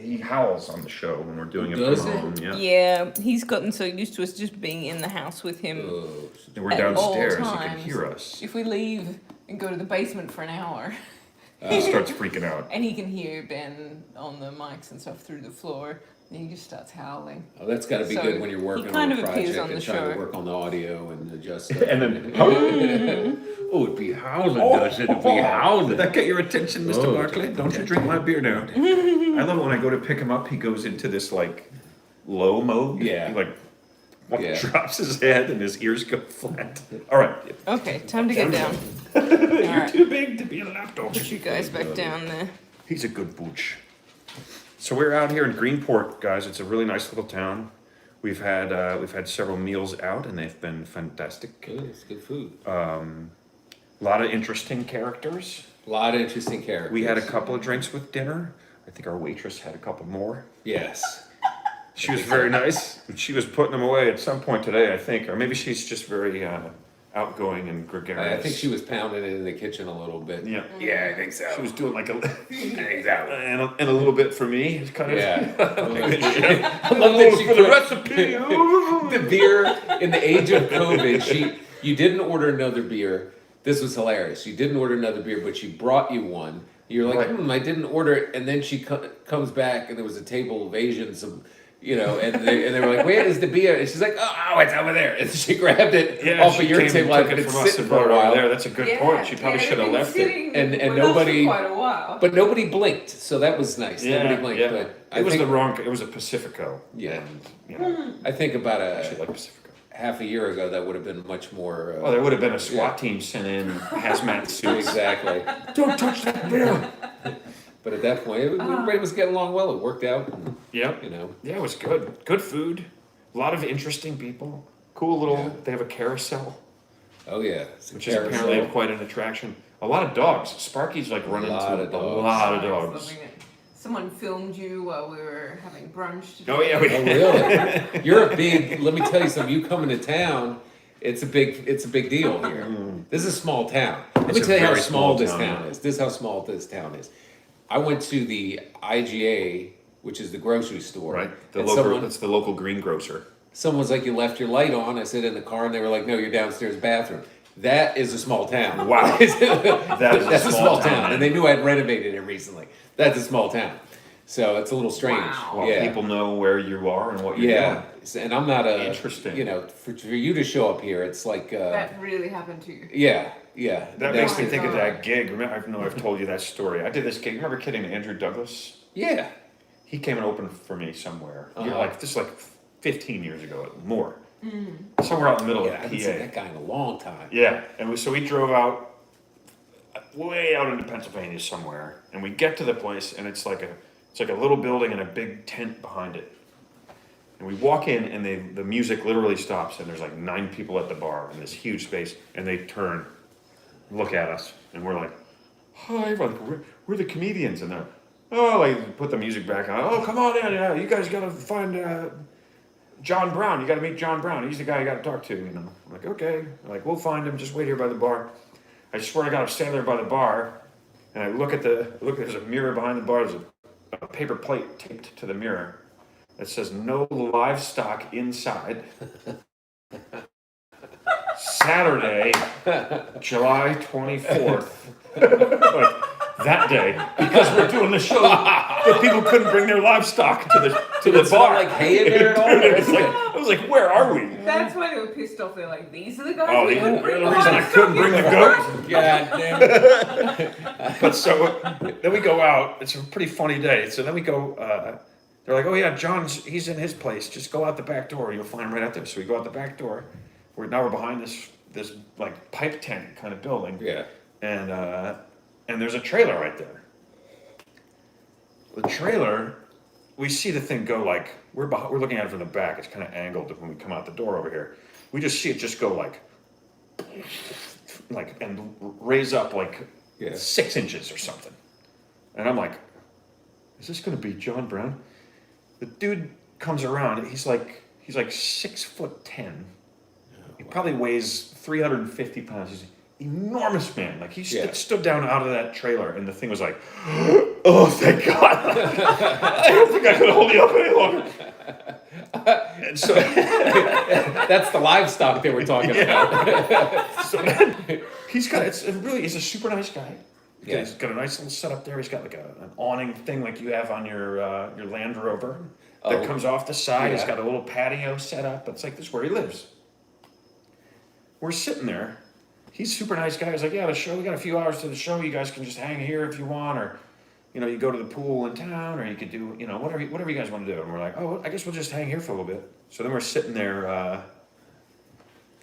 S1: He howls on the show when we're doing it
S3: Does
S1: from
S3: he?
S1: home. Yeah.
S4: Yeah, he's gotten so used to us just being in the house with him.
S1: And we're
S4: At all
S1: downstairs. He can
S4: times.
S1: hear us.
S4: If we leave and go to the basement for an hour,
S1: He starts freaking out.
S4: and he can hear Ben on the mics and stuff through the floor, and he just starts howling.
S3: Oh, that's got to be
S4: So
S3: good when you're
S4: he
S3: working
S4: kind
S3: on a
S4: of appears
S3: project
S4: on
S3: and
S4: the
S3: trying to
S4: show.
S3: work on the audio and adjust.
S1: And then,
S3: Oh, it'd be howling, does it? It'd be howling.
S1: Did that get your attention, Mr. Barkley? Don't you drink my beer now. I love it when I go to pick him up, he goes into this like low mode.
S3: Yeah.
S1: He like
S3: Yeah.
S1: drops his head and his ears go flat. All right.
S4: Okay, time to get down.
S1: You're
S4: Alright.
S1: too big to be a lapdog.
S4: Put you guys back down there.
S1: He's a good booch. So we're out here in Greenport, guys. It's a really nice little town. We've had several meals out, and they've been fantastic.
S3: Good, it's good food.
S1: A lot of interesting characters.
S3: A lot of interesting characters.
S1: We had a couple of drinks with dinner. I think our waitress had a couple more.
S3: Yes.
S1: She was very nice. She was putting them away at some point today, I think, or maybe she's just very outgoing and gregarious.
S3: I think she was pounding it in the kitchen a little bit.
S1: Yeah,
S2: Yeah, I think so.
S1: she was doing like a
S2: Exactly.
S1: and a little bit for me. It's kind of
S3: Yeah.
S1: I
S3: love that she
S1: for the
S3: put-
S1: recipe.
S3: The beer in the age of COVID, you didn't order another beer. This was hilarious. You didn't order another beer, but she brought you one. You're like,
S1: Right.
S3: I didn't order it. And then she comes back, and there was a table of Asians, and they were like, where is the beer? And she's like, oh, it's over there. And she grabbed it off of your
S1: came
S3: table.
S1: and
S3: I've
S1: took it
S3: been
S1: from us
S3: sitting
S1: and
S3: for
S1: brought
S3: a
S1: it over
S3: while.
S1: there. That's a good point. She probably should have left it.
S3: And
S4: with us
S3: nobody-
S4: for quite a while.
S3: But nobody blinked, so that was nice. Nobody blinked.
S1: yeah.
S3: But
S1: It was a Pacifico.
S3: Yeah.
S1: And, you know,
S3: I think about
S1: I actually like Pacifico.
S3: half a year ago, that would have been much more.
S1: Well, there would have been a SWAT team sent in hazmat suits.
S3: Exactly.
S1: Don't touch that beer.
S3: But at that point, everybody was getting along well. It worked out. And,
S1: Yep.
S3: you know.
S1: Yeah, it was good. Good food. A lot of interesting people. Cool little.
S3: Yeah.
S1: They have a carousel,
S3: Oh yeah. It's a
S1: which is
S3: carousel.
S1: apparently quite an attraction. A lot of dogs. Sparky's like running
S3: lot
S1: into
S3: of
S1: a
S3: dogs.
S1: lot of
S4: I was
S1: dogs.
S4: loving it. Someone filmed you while we were having brunch today.
S1: Oh yeah, we
S3: Oh really? You're a big. Let me tell you something. You coming to town, it's a big deal here. This is a small town. Let
S1: It's
S3: me
S1: a
S3: tell you how
S1: very
S3: small
S1: small
S3: this
S1: town,
S3: town
S1: yeah.
S3: is. This is how small this town is. I went to the IGA, which is the grocery store.
S1: Right. The
S3: and
S1: local. It's the local greengrocer.
S3: Someone was like, "You left your light on." I said, "In the car," and they were like, "No, your downstairs bathroom." That is a small town.
S1: Wow.
S3: That's
S1: That's
S3: a small town, and they knew I'd renovated it recently. That's a small town, so it's a little strange.
S4: Wow.
S1: Well,
S3: Yeah,
S1: people know where you are and what you're
S3: yeah. And I'm not a
S1: Interesting.
S3: You know, for you to show up here, it's like,
S4: That really happened to you.
S3: yeah.
S1: doing. That
S3: That's-
S1: makes me think of that gig. Remember, I know I've told you that story. I did this gig. Remember kidding Andrew Douglas?
S3: Yeah.
S1: He came and opened for me somewhere.
S3: Uh-huh.
S1: Like this, is like 15 years ago, more. Somewhere out in the middle
S3: Yeah, I
S1: of
S3: haven't
S1: PA.
S3: seen that guy in a long time.
S1: Yeah, and so we drove out way out into Pennsylvania somewhere, and we get to the place, and it's like a little building and a big tent behind it. And we walk in, and the music literally stops, and there's like 9 people at the bar in this huge space, and they turn, look at us, and we're like, "Hi, we're like, we're the comedians," and they're, "Oh," like put the music back on. "Oh, come on in, yeah, you guys gotta find John Brown. You gotta meet John Brown. He's the guy you gotta talk to, you know." I'm like, "Okay." They're like, "We'll find him. Just wait here by the bar." I swear to God, I'm standing there by the bar, and I look, there's a mirror behind the bar. There's a paper plate taped to the mirror that says "No livestock inside." Saturday, July 24th. Like, that day, because we're doing the show, but people couldn't bring their livestock to the
S3: It's not
S1: bar.
S3: like hay in there at all.
S1: I was like, where are we?
S4: That's why they were pissed off. They're like, these are the guys
S1: Oh,
S4: we
S1: the
S4: couldn't bring
S1: reason I couldn't bring the goat.
S3: God damn it.
S1: But so then we go out. It's a pretty funny day. So then we go. They're like, "Oh yeah, he's in his place. Just go out the back door. You'll find him right out there." So we go out the back door. Now we're behind this like pipe tent kind of building.
S3: Yeah.
S1: And there's a trailer right there. The trailer, we see the thing go like we're looking at it from the back. It's kind of angled when we come out the door over here. We just see it just go like and raise up like 6 inches or something. And I'm like, is this going to be John Brown? The dude comes around. He's like 6'10". He probably weighs 350 pounds. enormous man. Like he
S3: Yeah.
S1: stood down out of that trailer, and the thing was like, oh, thank God! I don't think I could hold you up any longer. And so,
S3: That's the livestock they were talking about.
S1: so then he's a super nice guy.
S3: Yeah.
S1: He's got a nice little setup there. He's got like an awning thing like you have on your Land Rover that
S3: Oh.
S1: comes off the side. He's
S3: Yeah.
S1: got a little patio set up. It's like this is where he lives. We're sitting there. He's a super nice guy. He's like, yeah, the show. We got a few hours to the show. You guys can just hang here if you want, or you go to the pool in town, or you could do whatever you guys want to do. And we're like, oh, I guess we'll just hang here for a little bit. So then we're sitting there,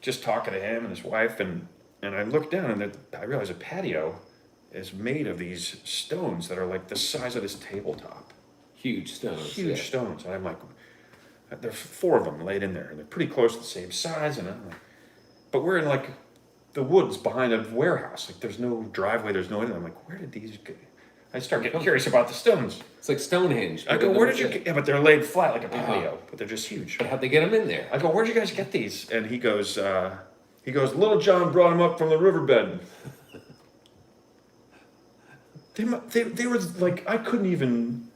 S1: just talking to him and his wife, and I look down and I realize a patio is made of these stones that are like the size of this tabletop.
S3: Huge stones.
S1: Huge
S3: yeah.
S1: stones. And I'm like, there's 4 of them laid in there, and they're pretty close to the same size. And I'm like, but we're in like the woods behind a warehouse. Like there's no driveway, there's no anything. I'm like, where did these go? I start getting curious about the stones.
S3: It's like Stonehenge.
S1: I go, where did you get? Yeah, but they're laid flat like a patio, but they're just huge.
S3: But how'd they get them in there?
S1: I go, where'd you guys get these? And he goes, Little John brought them up from the riverbed. They were like, I couldn't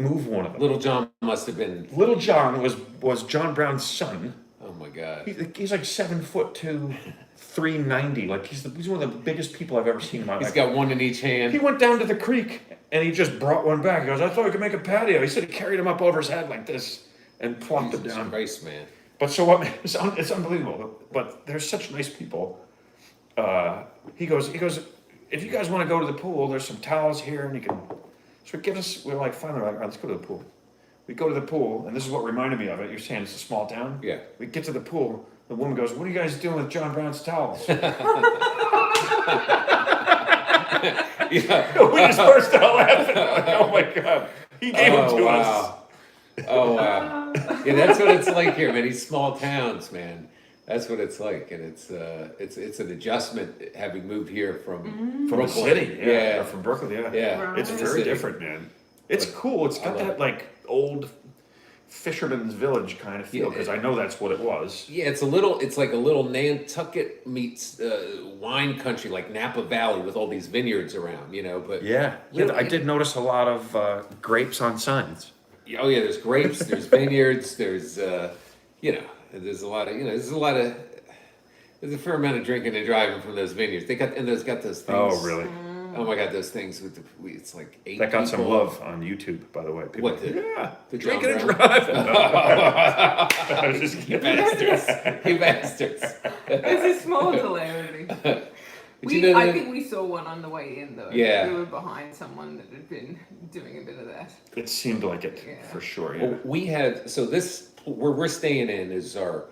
S1: move one of them.
S3: Little John must have been.
S1: Little John was John Brown's son.
S3: Oh my God.
S1: He's like 7'2", 390. Like he's one of the biggest people I've ever seen in my life.
S3: He's got one in each
S1: He
S3: hand.
S1: went down to the creek and he just brought one back. He goes, I thought we could make a patio. He said he carried him up over his head like this and plopped it
S3: Jesus
S1: down.
S3: Christ, man.
S1: But so what? It's unbelievable. But they're such nice people. He goes. If you guys want to go to the pool, there's some towels here, and you can. So we're like, fine. We're like, all right, let's go to the pool. We go to the pool, and this is what reminded me of it. You're saying it's a small town.
S3: Yeah.
S1: We get to the pool. The woman goes, "What are you guys doing with John Brown's towels?"
S3: Yeah.
S1: We just burst out laughing. Like, oh my God! He gave them to us.
S3: Oh wow. Yeah, that's what it's like here, man. These small towns, man. That's what it's like, and it's an adjustment having moved here from
S1: From the city, or from Brooklyn, yeah.
S3: Yeah.
S1: It's
S3: From the
S1: very
S3: city.
S1: different, man. It's
S3: But
S1: cool. It's got
S3: I love
S1: that
S3: it.
S1: like old fisherman's village kind of feel
S3: Yeah,
S1: because I know that's what it was.
S3: Yeah, it's like a little Nantucket meets wine country, like Napa Valley with all these vineyards around, but
S1: Yeah, I did notice a lot of grapes on signs.
S3: oh yeah, there's grapes, there's vineyards, there's there's a lot of there's a fair amount of drinking and driving from those vineyards. They got those things.
S1: Oh, really?
S3: Oh my God, those things with it's like 8
S1: That got some
S3: people.
S1: love on YouTube, by the way. People
S3: What,
S1: are like, yeah,
S3: the
S1: drinking and
S3: John
S1: driving. I was just
S3: You
S1: kidding.
S3: bastards! You bastards!
S4: It's a small hilarity.
S3: But you know
S4: I
S3: that-
S4: think we saw one on the way in though.
S3: Yeah.
S4: We were behind someone that had been doing a bit of that.
S1: It seemed like it,
S4: Yeah.
S1: for sure, yeah.
S3: Well, we had this where we're staying in is our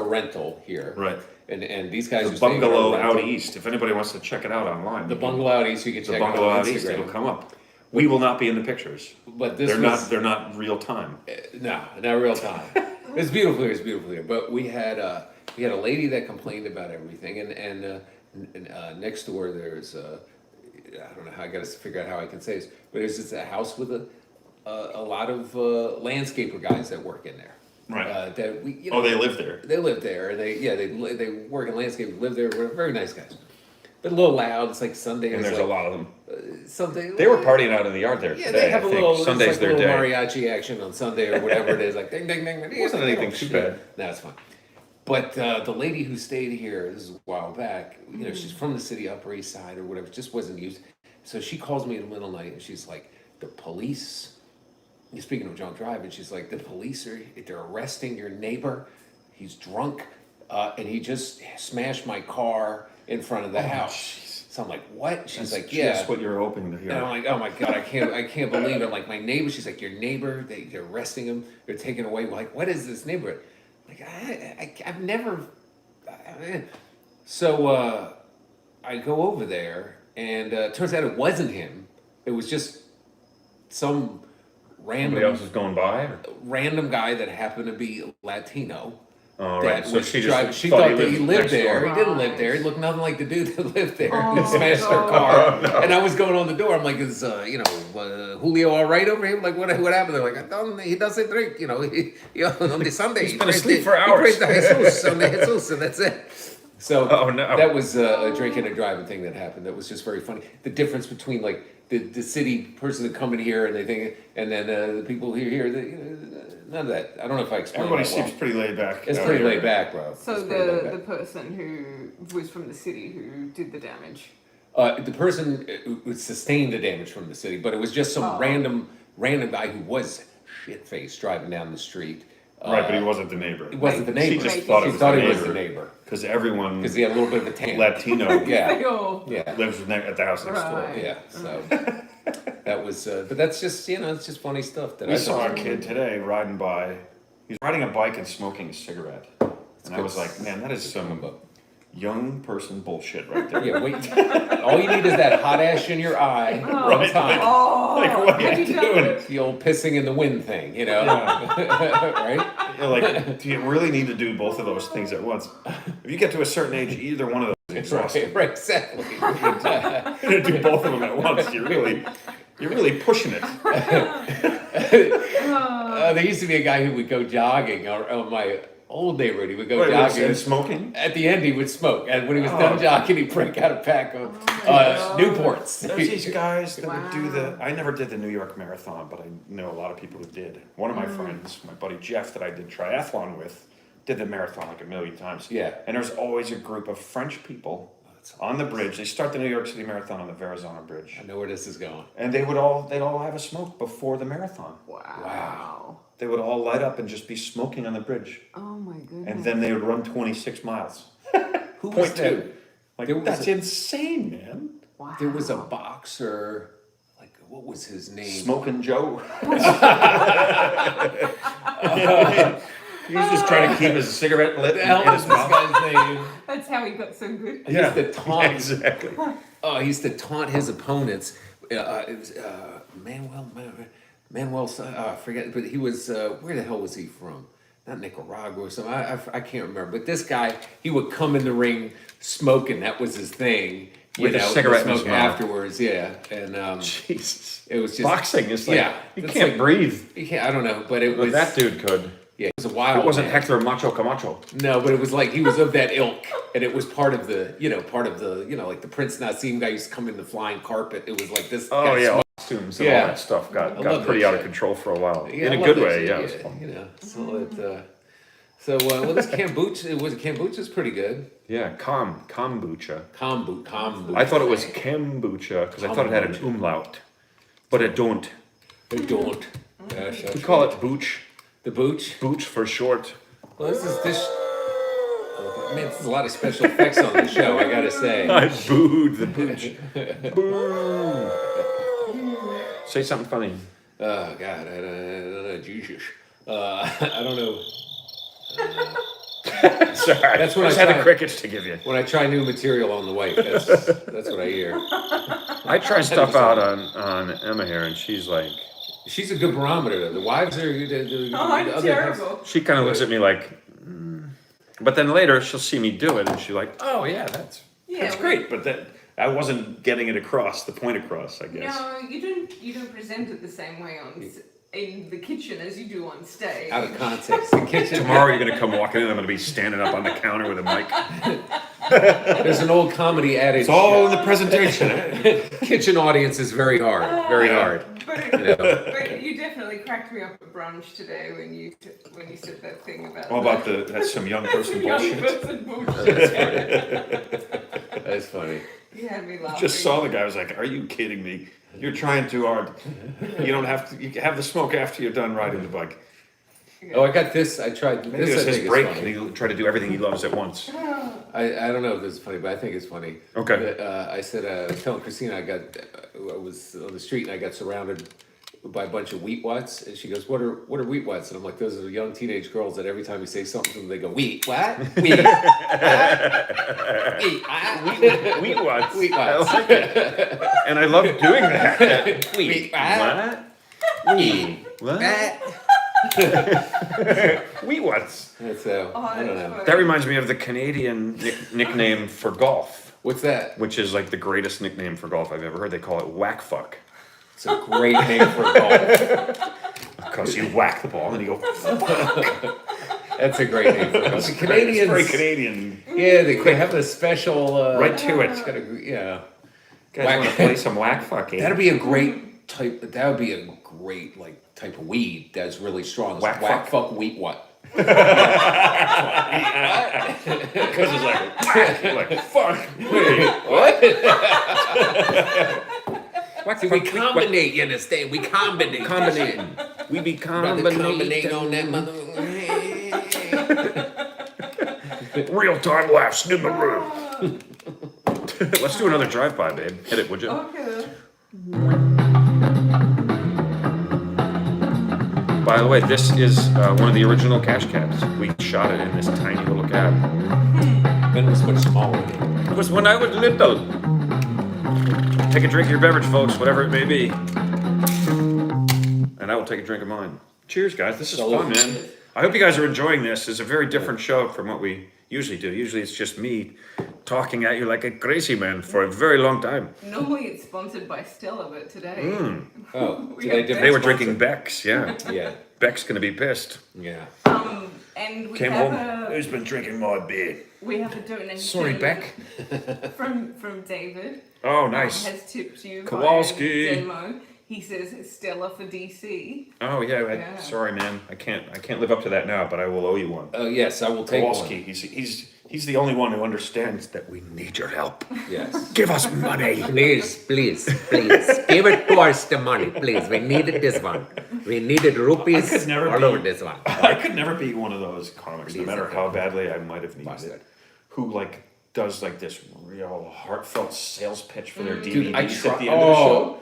S3: rental here,
S1: Right.
S3: And these guys
S1: The
S3: are staying in our
S1: bungalow
S3: rental.
S1: out east. If anybody wants to check it out online.
S3: The bungalow out east, you can
S1: The
S3: check
S1: bungalow
S3: out
S1: out
S3: on
S1: east, it'll
S3: Instagram.
S1: come up. We will not be in the pictures.
S3: But this
S1: They're not real time.
S3: No, not real time. It's beautiful here. It's beautiful here. But we had a lady that complained about everything, and next door there's I don't know how I got to figure out how I can say this, but there's just a house with a lot of landscaper guys that work in there.
S1: Right.
S3: That we.
S1: Oh, they live there.
S3: They live there, and they work in landscape, live there. We're very nice guys, but a little loud. It's like Sunday.
S1: And
S3: it's
S1: there's
S3: like,
S1: a lot of them.
S3: Sunday.
S1: They were partying out in the yard there
S3: Yeah,
S1: today.
S3: they have
S1: I
S3: a
S1: think.
S3: little.
S1: Sunday's
S3: it's like
S1: their
S3: a little
S1: day.
S3: mariachi action on Sunday or whatever it is. Like ding ding ding. It
S1: wasn't anything too bad.
S3: No, it's fine. But the lady who stayed here, this is a while back. She's from the city, Upper East Side or whatever. Just wasn't used. So she calls me in the middle of the night and she's like, "The police." Speaking of drunk driving, she's like, "The police they're arresting your neighbor. He's drunk, and he just smashed my car in front of the house." So I'm like, "What?" She's like, "Yeah."
S1: That's what you're hoping to hear.
S3: And I'm like, "Oh my God, I can't believe it." Like my neighbor, she's like, "Your neighbor, they're arresting him. They're taking away." Like, what is this neighborhood? Like, I've never. So I go over there, and turns out it wasn't him. It was just some
S1: Somebody else is going by?
S3: random guy that happened to be Latino.
S1: Oh,
S3: That
S1: right. So
S3: was
S1: she
S3: driving.
S1: just
S3: She thought that he lived
S1: next
S3: there.
S1: door.
S3: He didn't live there. He looked nothing like the dude that lived there.
S4: Oh,
S3: He smashed her
S4: God.
S3: car,
S1: Oh, no.
S3: and I was going on the door. I'm like, "Is Julio all right over here?" Like, what happened? They're like, he doesn't drink. On the Sunday
S1: He's been asleep for hours.
S3: He prays to Jesus, and that's it. So
S1: Oh, no.
S3: that was a drinking and driving thing that happened. That was just very funny. The difference between like the city person that come in here and they think, and then the people here, none of that. I don't know if I explained
S1: Everybody
S3: that well.
S1: seems pretty laid back.
S3: It's
S1: out
S3: pretty
S1: here.
S3: laid back, bro.
S4: So
S3: It's pretty laid
S4: the
S3: back.
S4: person who was from the city who did the damage.
S3: The person who sustained the damage from the city, but it was just some random guy who was shit-faced driving down the street.
S1: Right, but he wasn't the neighbor.
S3: He wasn't the neighbor.
S1: She just thought it was the
S3: he was the
S1: neighbor.
S3: neighbor
S1: Because everyone
S3: because he had a little bit of a tan.
S1: Latino
S3: Yeah,
S4: Oh,
S3: yeah,
S1: lives at the house next door.
S4: Right.
S3: yeah. So that was, but that's just it's just funny stuff that
S1: We
S3: I
S1: saw a
S3: thought.
S1: kid today riding by. He's riding a bike and smoking a cigarette. And I was like, man, that is some young person bullshit right there.
S3: Yeah, wait. All you need is that hot ash in your eye all the time.
S4: Oh,
S1: Like, what are
S4: have
S1: you
S4: you done
S1: doing?
S4: it?
S3: The old pissing in the wind thing, right?
S1: You're like, do you really need to do both of those things at once? If you get to a certain age, either one of those is exhausting.
S3: Right, exactly.
S1: You're gonna do both of them at once. You're really pushing it.
S3: There used to be a guy who would go jogging, or my old neighborhood, he would go
S1: Wait,
S3: jogging.
S1: and smoking?
S3: At the end, he would smoke, and when he was done jogging, he'd break out a pack of Newports.
S1: There's these guys that would do
S4: Wow.
S1: I never did the New York Marathon, but I know a lot of people who did. One of my friends, my buddy Jeff, that I did triathlon with, did the marathon like a million times.
S3: Yeah.
S1: And there's always a group of French people on the bridge. They start the New York City Marathon on the Verrazano Bridge.
S3: I know where this is going.
S1: And they'd all have a smoke before the marathon.
S4: Wow.
S1: They would all light up and just be smoking on the bridge.
S4: Oh my goodness.
S1: And then they would run 26 miles.
S3: Who was
S1: Point
S3: that?
S1: two. Like,
S3: There was
S1: that's
S3: a-
S1: insane, man.
S4: Wow.
S3: There was a boxer, like, what was his name?
S1: Smoking Joe. He was just trying to keep his cigarette lit
S3: What the hell
S1: in
S3: was
S1: his
S3: this
S1: mouth.
S3: guy's name?
S4: That's how he got so good.
S3: He used to taunt.
S1: Exactly.
S3: Oh, he used to taunt his opponents. It was Manuel. I forget, but he was. Where the hell was he from? Not Nicaragua or something. I can't remember. But this guy, he would come in the ring smoking. That was his thing.
S1: With a cigarette in his
S3: smoking
S1: mouth.
S3: afterwards. Yeah, and
S1: Jesus.
S3: it was just
S1: Boxing is like,
S3: yeah,
S1: you
S3: it's
S1: can't
S3: like-
S1: breathe.
S3: You can't, I don't know, but it
S1: But
S3: was
S1: that dude could.
S3: Yeah, it was a wild.
S1: It wasn't
S3: man.
S1: Hector Macho Camacho.
S3: No, but it was like he was of that ilk, and it was part of the, like the Prince Nassim guy used to come in the flying carpet. It was like this.
S1: Oh
S3: guy
S1: yeah,
S3: smoked-
S1: costumes and
S3: Yeah.
S1: all that stuff got
S3: love
S1: pretty
S3: that
S1: out of
S3: shit.
S1: control for a while.
S3: Yeah,
S1: In
S3: I
S1: a
S3: love
S1: good
S3: that
S1: way,
S3: shit,
S1: yeah. It was fun.
S3: So well, this kombucha's pretty good.
S1: Yeah, kombucha.
S3: Kombucha.
S1: I thought it was kombucha because I thought it had an umlaut, but it don't.
S3: They don't. Gosh,
S1: We call it booch.
S3: the booch.
S1: Booch for short.
S3: Well, this. Oh, man, there's a lot of special effects on the show. I gotta say.
S1: I booed the booch. Boo. Say something funny.
S3: Oh God, I don't know, Jesus. I don't know.
S1: Sorry,
S3: That's what
S1: I just
S3: I
S1: had the
S3: tried.
S1: crickets to give you.
S3: When I try new material on the wife, that's what I hear.
S1: I try stuff out on Emma here, and she's like,
S3: She's a good barometer. Though. The wives are.
S4: Oh, I'm terrible.
S1: she kind of looks at me like, but then later she'll see me do it, and she's like, oh yeah, that's
S4: Yeah,
S1: great. But that I wasn't getting it across, the point across, I guess.
S4: No, you don't present it the same way in the kitchen as you do on stage.
S3: Out of context. The kitchen.
S1: Tomorrow you're gonna come walking in, I'm gonna be standing up on the counter with a mic.
S3: There's an old comedy adage.
S1: It's all in the presentation. Eh?
S3: Kitchen audience is very hard. Very hard.
S4: But you definitely cracked me up at brunch today when you said that thing about.
S1: All about that's some young person
S4: young
S1: bullshit.
S4: person bullshit.
S3: That's funny.
S4: You had me laughing.
S1: Just saw the guy. I was like, "Are you kidding me? You're trying too hard. You don't have to. You can have the smoke after you're done riding the bike."
S3: Oh, I got this. I tried
S1: Maybe it
S3: this.
S1: was
S3: I
S1: his
S3: think
S1: break,
S3: is
S1: and
S3: funny.
S1: he tried to do everything he loves at once.
S3: I don't know if this is funny, but I think it's funny.
S1: Okay.
S3: I said, I was telling Christina, I was on the street and I got surrounded by a bunch of wheatwats, and she goes, "What are wheatwats?" And I'm like, "Those are young teenage girls that every time you say something to them, they go, wheat, what? Wheat, wheat,
S1: Wheat wats.
S3: Wheat
S1: I
S3: wats.
S1: like it. And I love doing that.
S3: wheat,
S1: What?
S3: wheat,
S1: What? Wheat wats.
S3: That's
S4: that's
S3: I don't know.
S4: funny.
S1: That reminds me of the Canadian nickname for golf,
S3: What's that?
S1: which is like the greatest nickname for golf I've ever heard. They call it whack fuck.
S3: It's a great name for a golf.
S1: Because you whack the ball and you go, fuck.
S3: That's a great name for it. The Canadians,
S1: Very Canadian.
S3: yeah, they have a special.
S1: Right to it.
S3: it's got a- yeah.
S1: Guys want to play some whack fucking?
S3: That'd be a great type. That would be a great type of weed that's really strong. It's
S1: Whack
S3: whack
S1: fuck?
S3: fuck wheat what?
S1: Because it's like fuck.
S3: Wait, what?
S1: Whack,
S3: See, we combinate. You understand? We combinate.
S1: Combinating. We be
S3: Brother, combinate on that mother.
S1: Real time laughs in the room. Let's do another drive-by, babe. Hit it, would you?
S4: Okay.
S1: By the way, this is one of the original cash cabs. We shot it in this tiny little cab.
S3: Ben was much smaller.
S1: It was when I was little. Take a drink of your beverage, folks, whatever it may be. And I will take a drink of mine. Cheers, guys. This is fun, man. I hope you guys are enjoying this. It's a very different show from what we usually do. Usually it's just me talking at you like a crazy man for a very long time.
S4: Normally it's sponsored by Stella, but today.
S3: Oh,
S4: We
S3: today
S4: have
S3: different
S1: They were
S3: sponsor.
S1: drinking Beck's, yeah.
S3: Yeah,
S1: Beck's gonna be pissed.
S3: yeah.
S4: And we
S1: Came
S4: have
S1: home. Who's been drinking my beer?
S4: we have a donation.
S1: Sorry, Beck.
S4: From David.
S1: Oh, nice.
S4: Has tipped you.
S1: Kowalski.
S4: Via Venmo. He says Stella for DC.
S1: Oh yeah,
S4: Yeah.
S1: sorry, man. I can't live up to that now, but I will owe you one.
S3: Oh yes, I will take
S1: Kowalski.
S3: one.
S1: He's the only one who understands that we need your help.
S3: Yes.
S1: Give us money.
S5: Please, please, please, give it to us the money, please. We needed this one. We needed rupees
S1: I could never
S5: all
S1: be-
S5: over this one.
S1: I could never be one of those comics, no
S5: Please,
S1: matter
S5: okay.
S1: how badly I might have needed
S3: Bastard.
S1: it. Who does this real heartfelt sales pitch for their DVDs
S3: Dude, I
S1: at the
S3: tried.
S1: end of the show.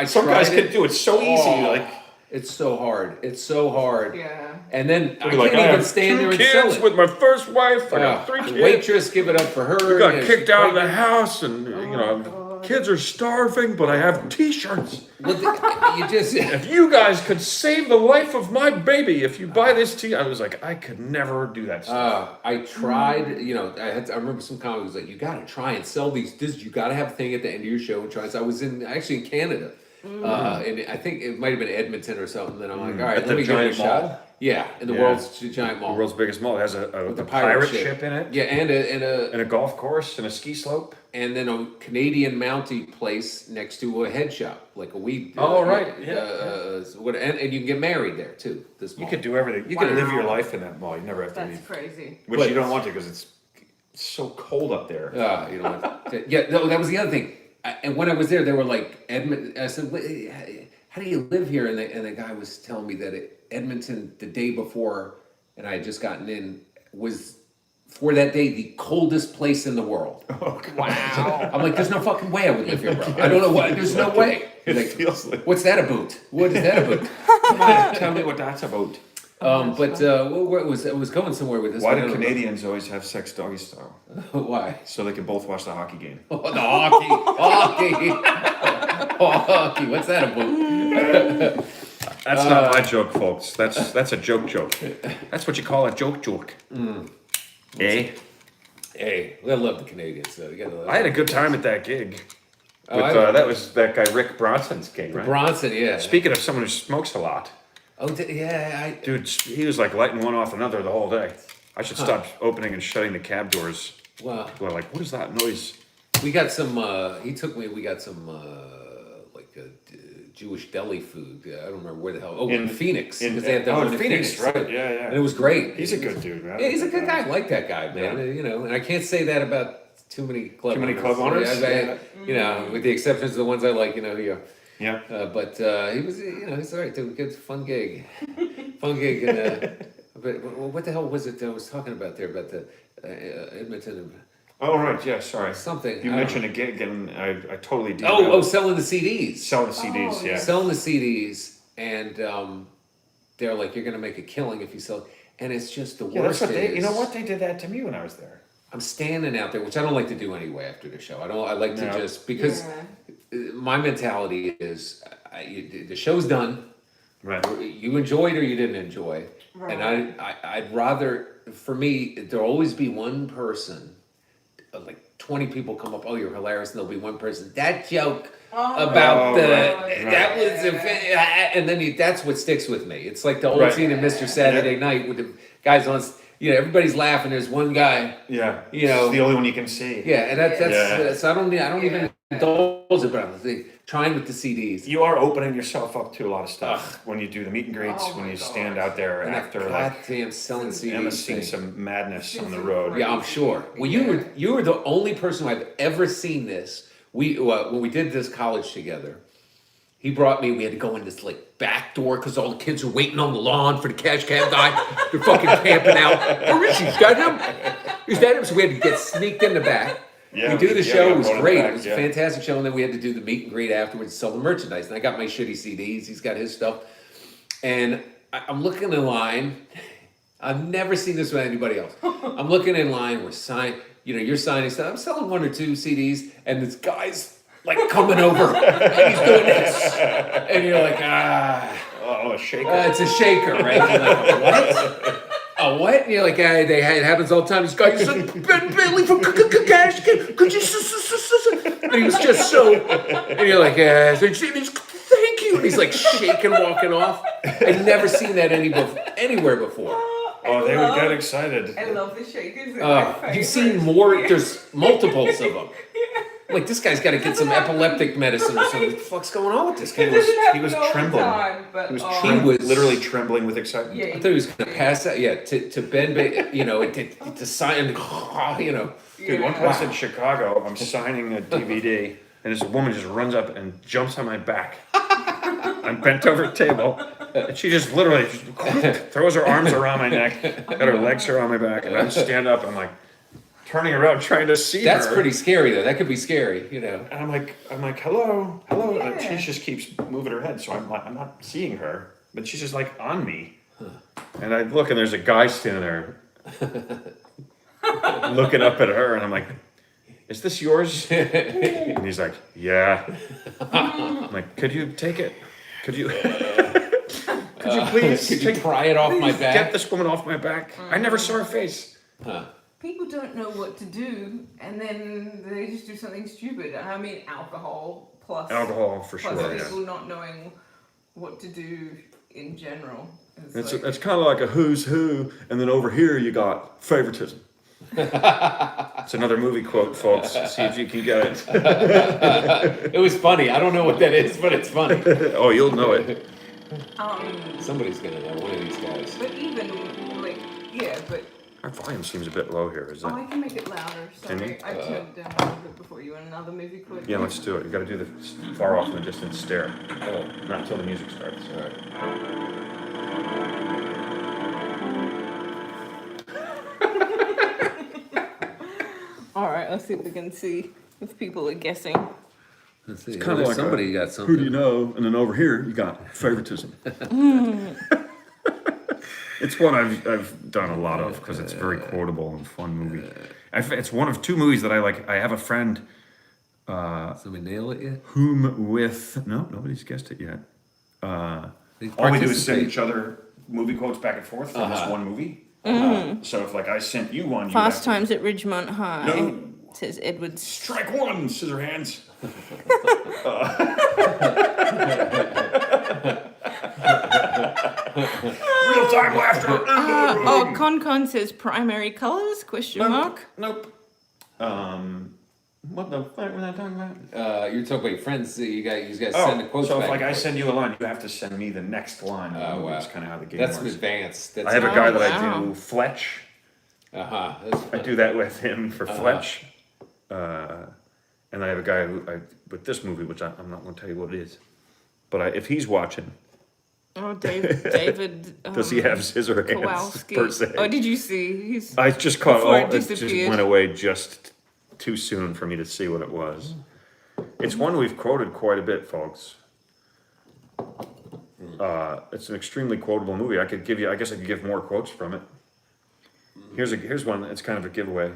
S1: Some
S3: tried
S1: guys
S3: it.
S1: can do it so easy.
S3: It's so hard. It's so hard.
S4: Yeah.
S3: And then I
S1: Like,
S3: can't
S1: I
S3: even
S1: have
S3: stand there
S1: two
S3: and sell
S1: kids
S3: it.
S1: with my first wife. I got three
S3: The
S1: kids.
S3: waitress, give it up for her.
S1: We got
S3: you know,
S1: kicked
S3: she's
S1: out of the
S3: pregnant.
S1: house, and kids are starving, but I have T-shirts.
S3: Well, you just
S1: If you guys could save the life of my baby, if you buy this T, I was like, I could never do that stuff.
S3: I tried, I remember some comic was like, you gotta try and sell these. You gotta have a thing at the end of your show and try. So I was actually in Canada, and I think it might have been Edmonton or something. And I'm like, all right,
S1: At
S3: let
S1: the
S3: me give it a
S1: giant
S3: shot.
S1: mall?
S3: Yeah, in the
S1: Yeah.
S3: world's giant mall.
S1: The world's biggest mall. It has a
S3: the
S1: pirate ship in it,
S3: Yeah, and
S1: and a golf course, and a ski slope.
S3: and then a Canadian Mountie place next to a head shop, like a weed.
S1: Oh, right,
S3: And you can get married there too. This
S1: You
S3: mall.
S1: could do everything. You could
S4: Wow.
S1: live your life in that mall. You never have to
S4: That's
S1: leave.
S4: crazy.
S1: Which
S3: But-
S1: you don't want to because it's so cold up there.
S3: You know, yeah, no, that was the other thing. And when I was there, they were like, I said, how do you live here? And the guy was telling me that Edmonton, the day before, and I had just gotten in, was for that day the coldest place in the world.
S1: Oh, God.
S3: Wow. I'm like, there's no fucking way I would live here, bro. I don't know why. There's no way.
S1: It
S3: Like,
S1: feels like.
S3: what's that about? What is that about?
S1: Come on, tell me what that's about.
S3: But it was going somewhere with this.
S1: Why
S3: but I
S1: do
S3: don't know.
S1: Canadians always have sex doggy style?
S3: Why?
S1: So they can both watch the hockey game.
S3: Oh, the hockey. Hockey. What's that about?
S1: That's not my joke, folks. That's a joke. That's what you call a joke. Eh?
S3: Hey, I love the Canadians. So you gotta
S1: I had a good time at that gig.
S3: Oh,
S1: With,
S3: I-
S1: that was that guy Rick Bronson's gig, right?
S3: Bronson, yeah.
S1: Speaking of someone who smokes a lot,
S3: Yeah,
S1: dude, he was like lighting one off another the whole day. I should stop opening and shutting the cab doors.
S3: well,
S1: People are like, what is that noise?
S3: we got some. We got some Jewish deli food. I don't remember where the hell. Oh, in Phoenix. 'Cause they have that one
S1: in Phoenix, right? Yeah.
S3: And it was great.
S1: He's a good dude, man.
S3: Yeah, he's a good guy. I like that guy, man.
S1: Yeah.
S3: And I can't say that about too many club
S1: Too many
S3: owners.
S1: club owners?
S3: Yeah. With the exceptions of the ones I like,
S1: Yeah.
S3: But he was, he's all right. Dude, good, fun gig. And, but what the hell was it I was talking about there about the Edmonton
S1: Oh, right. Yeah. Sorry.
S3: something?
S1: You
S3: I don't
S1: mentioned
S3: know.
S1: a gig, and I totally did.
S3: Selling the CDs.
S1: selling CDs.
S4: Oh,
S1: yeah.
S3: Selling the CDs, and they're like, you're gonna make a killing if you sell. And it's just the
S1: Yeah, that's
S3: worst.
S1: what they. You
S3: is-
S1: know what they did that to me when I was there.
S3: I'm standing out there, which I don't like to do anyway after the show. I like to
S1: No.
S3: just because my mentality is the show's done.
S1: Right.
S3: You enjoyed or you didn't enjoy, and I'd rather, for me, there'll always be one person, like 20 people come up, oh, you're hilarious, and there'll be one person, that joke about that was, and then that's what sticks with me. It's like the old
S1: Right.
S3: scene in Mr. Saturday Night with guys on, everybody's laughing. There's one guy,
S1: Yeah.
S3: You know.
S1: It's the only one you can see.
S3: yeah, and that's
S1: Yeah.
S3: so I don't even indulge it, but I'm trying with the CDs.
S1: You are opening yourself up to a lot of stuff when you do the meet and greets,
S4: Oh
S1: when
S4: my
S1: you
S4: God.
S1: stand out there
S3: And
S1: after
S3: that goddamn selling CDs.
S1: Emma's seen
S3: thing.
S1: some madness on the
S4: It's
S1: road.
S3: Yeah, I'm sure. Well, you were the only person who I've ever seen this. When we did this college together, he brought me. We had to go in this like back door because all the kids are waiting on the lawn for the cash cab guy. They're fucking camping out. Oh, Richie's got him. He's got him. So we had to get sneaked in the back.
S1: Yeah,
S3: we do the
S1: yeah,
S3: show.
S1: we
S3: It was
S1: go to the
S3: great.
S1: back,
S3: It was
S1: yeah.
S3: a fantastic show. And then we had to do the meet and greet afterwards, sell the merchandise. And I got my shitty CDs. He's got his stuff. And I'm looking in line. I've never seen this with anybody else. I'm looking in line. We're signing. You're signing stuff. I'm selling 1 or 2 CDs, and this guy's like coming over, and he's doing this, and you're like,
S1: Oh, a shaker.
S3: it's a shaker, right? You're like, a what? A what? And you're like, it happens all the time. This guy is like, Ben Bailey from Cash. Could you? And he was just so, and you're like, thank you. And he's like shaking, walking off. I'd never seen that anywhere before.
S1: Oh, they would get excited.
S4: I love the shakers. They're my favorite.
S3: You've seen more. There's multiples of them. Like, this guy's got to get some epileptic medicine or something. What the fuck's going on with this guy?
S1: He was
S4: He was
S1: trembling.
S4: but,
S1: He was,
S3: He was-
S1: literally trembling with excitement.
S4: Yeah,
S3: I thought he was going to pass out. Yeah, to Ben, to sign,
S1: Dude, one place in Chicago, I'm signing a DVD, and this woman just runs up and jumps on my back. I'm bent over a table, and she just literally throws her arms around my neck, and her legs are on my back, and I stand up, I'm like turning around trying to see
S3: That's
S1: her.
S3: pretty scary, though. That could be scary,
S1: And I'm like, hello, and she just keeps moving her head, so I'm not seeing her, but she's just like on me, and I look, and there's a guy standing there, looking up at her, and I'm like, is this yours? And he's like, yeah. I'm like, could you take it? Could you please
S3: Could you pry it off my back?
S1: get this woman off my back? I never saw her face.
S4: People don't know what to do, and then they just do something stupid. And I mean, alcohol plus
S1: Alcohol for
S4: plus
S1: sure. Yeah.
S4: people not knowing what to do in general.
S1: It's kind of like a who's who, and then over here you got favoritism. It's another movie quote, folks. See if you can get it.
S3: It was funny. I don't know what that is, but it's funny.
S1: Oh, you'll know it.
S3: Somebody's going to know, one of these guys.
S4: But even but
S1: Our volume seems a bit low here. Is
S4: I
S1: that?
S4: can make it louder.
S1: Can you?
S4: Sorry, I turned it down a little bit before you. And another movie quote.
S1: Yeah, let's do it. You got to do the far off in the distance stare. Oh, not until the music starts.
S3: All right.
S4: All right, let's see if we can see if people are guessing.
S3: Let's see.
S1: Kind of like
S3: somebody got something.
S1: Who do you know? And then over here you got favoritism. It's one I've done a lot of because it's a very quotable and fun movie. It's one of 2 movies that I like. I have a friend
S3: Somebody nail it yet?
S1: no, nobody's guessed it yet.
S3: They
S1: All we do is
S3: participate.
S1: send each other movie quotes back and forth from this one movie. So if like I sent you one, you
S4: Fast
S1: have to-
S4: Times at Ridgemont High.
S1: No.
S4: Says Edwards.
S1: Strike one, Scissorhands. Real time laughter.
S4: Con says primary colors? Question mark.
S1: Nope. What the fuck was I talking about?
S3: You're talking about friends. You guys send the
S1: Oh,
S3: quotes
S1: so
S3: back.
S1: if like
S3: and
S1: I
S3: forth.
S1: send you a line, you have to send me the next line.
S3: Oh, wow.
S1: That's kind of how the game
S3: That's
S1: works.
S3: advanced. That's
S1: I have a guy that I
S4: wow.
S1: do Fletch.
S3: Uh-huh.
S1: I do that with him for Fletch. And I have a guy with this movie, which I'm not going to tell you what it is. But if he's watching,
S4: Oh, David.
S1: does he have scissor hands
S4: Kowalski.
S1: per se?
S4: Oh, did you see? He's
S1: I just caught
S4: Before it
S1: it just
S4: disappeared.
S1: went away just too soon for me to see what it was. It's one we've quoted quite a bit, folks. It's an extremely quotable movie. I guess I could give more quotes from it. Here's one that's kind of a giveaway.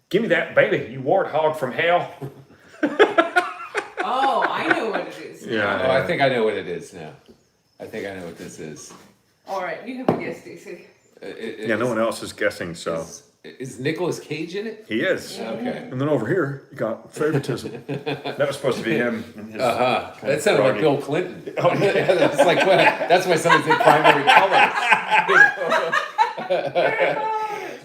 S1: Give me that baby, you warthog from hell.
S4: Oh, I know what it is.
S1: Yeah.
S3: Oh, I think I know what it is now. I think I know what this is.
S4: All right, you have a guess, DC.
S1: Yeah, no one else is guessing, so
S3: Is Nicolas Cage in it?
S1: he is.
S3: Okay.
S1: And then over here, you got favoritism. That was supposed to be him. And his kind
S3: That
S1: of
S3: sounded like
S1: froggy-
S3: Bill Clinton. Oh, yeah. That's like that's why somebody said primary colors.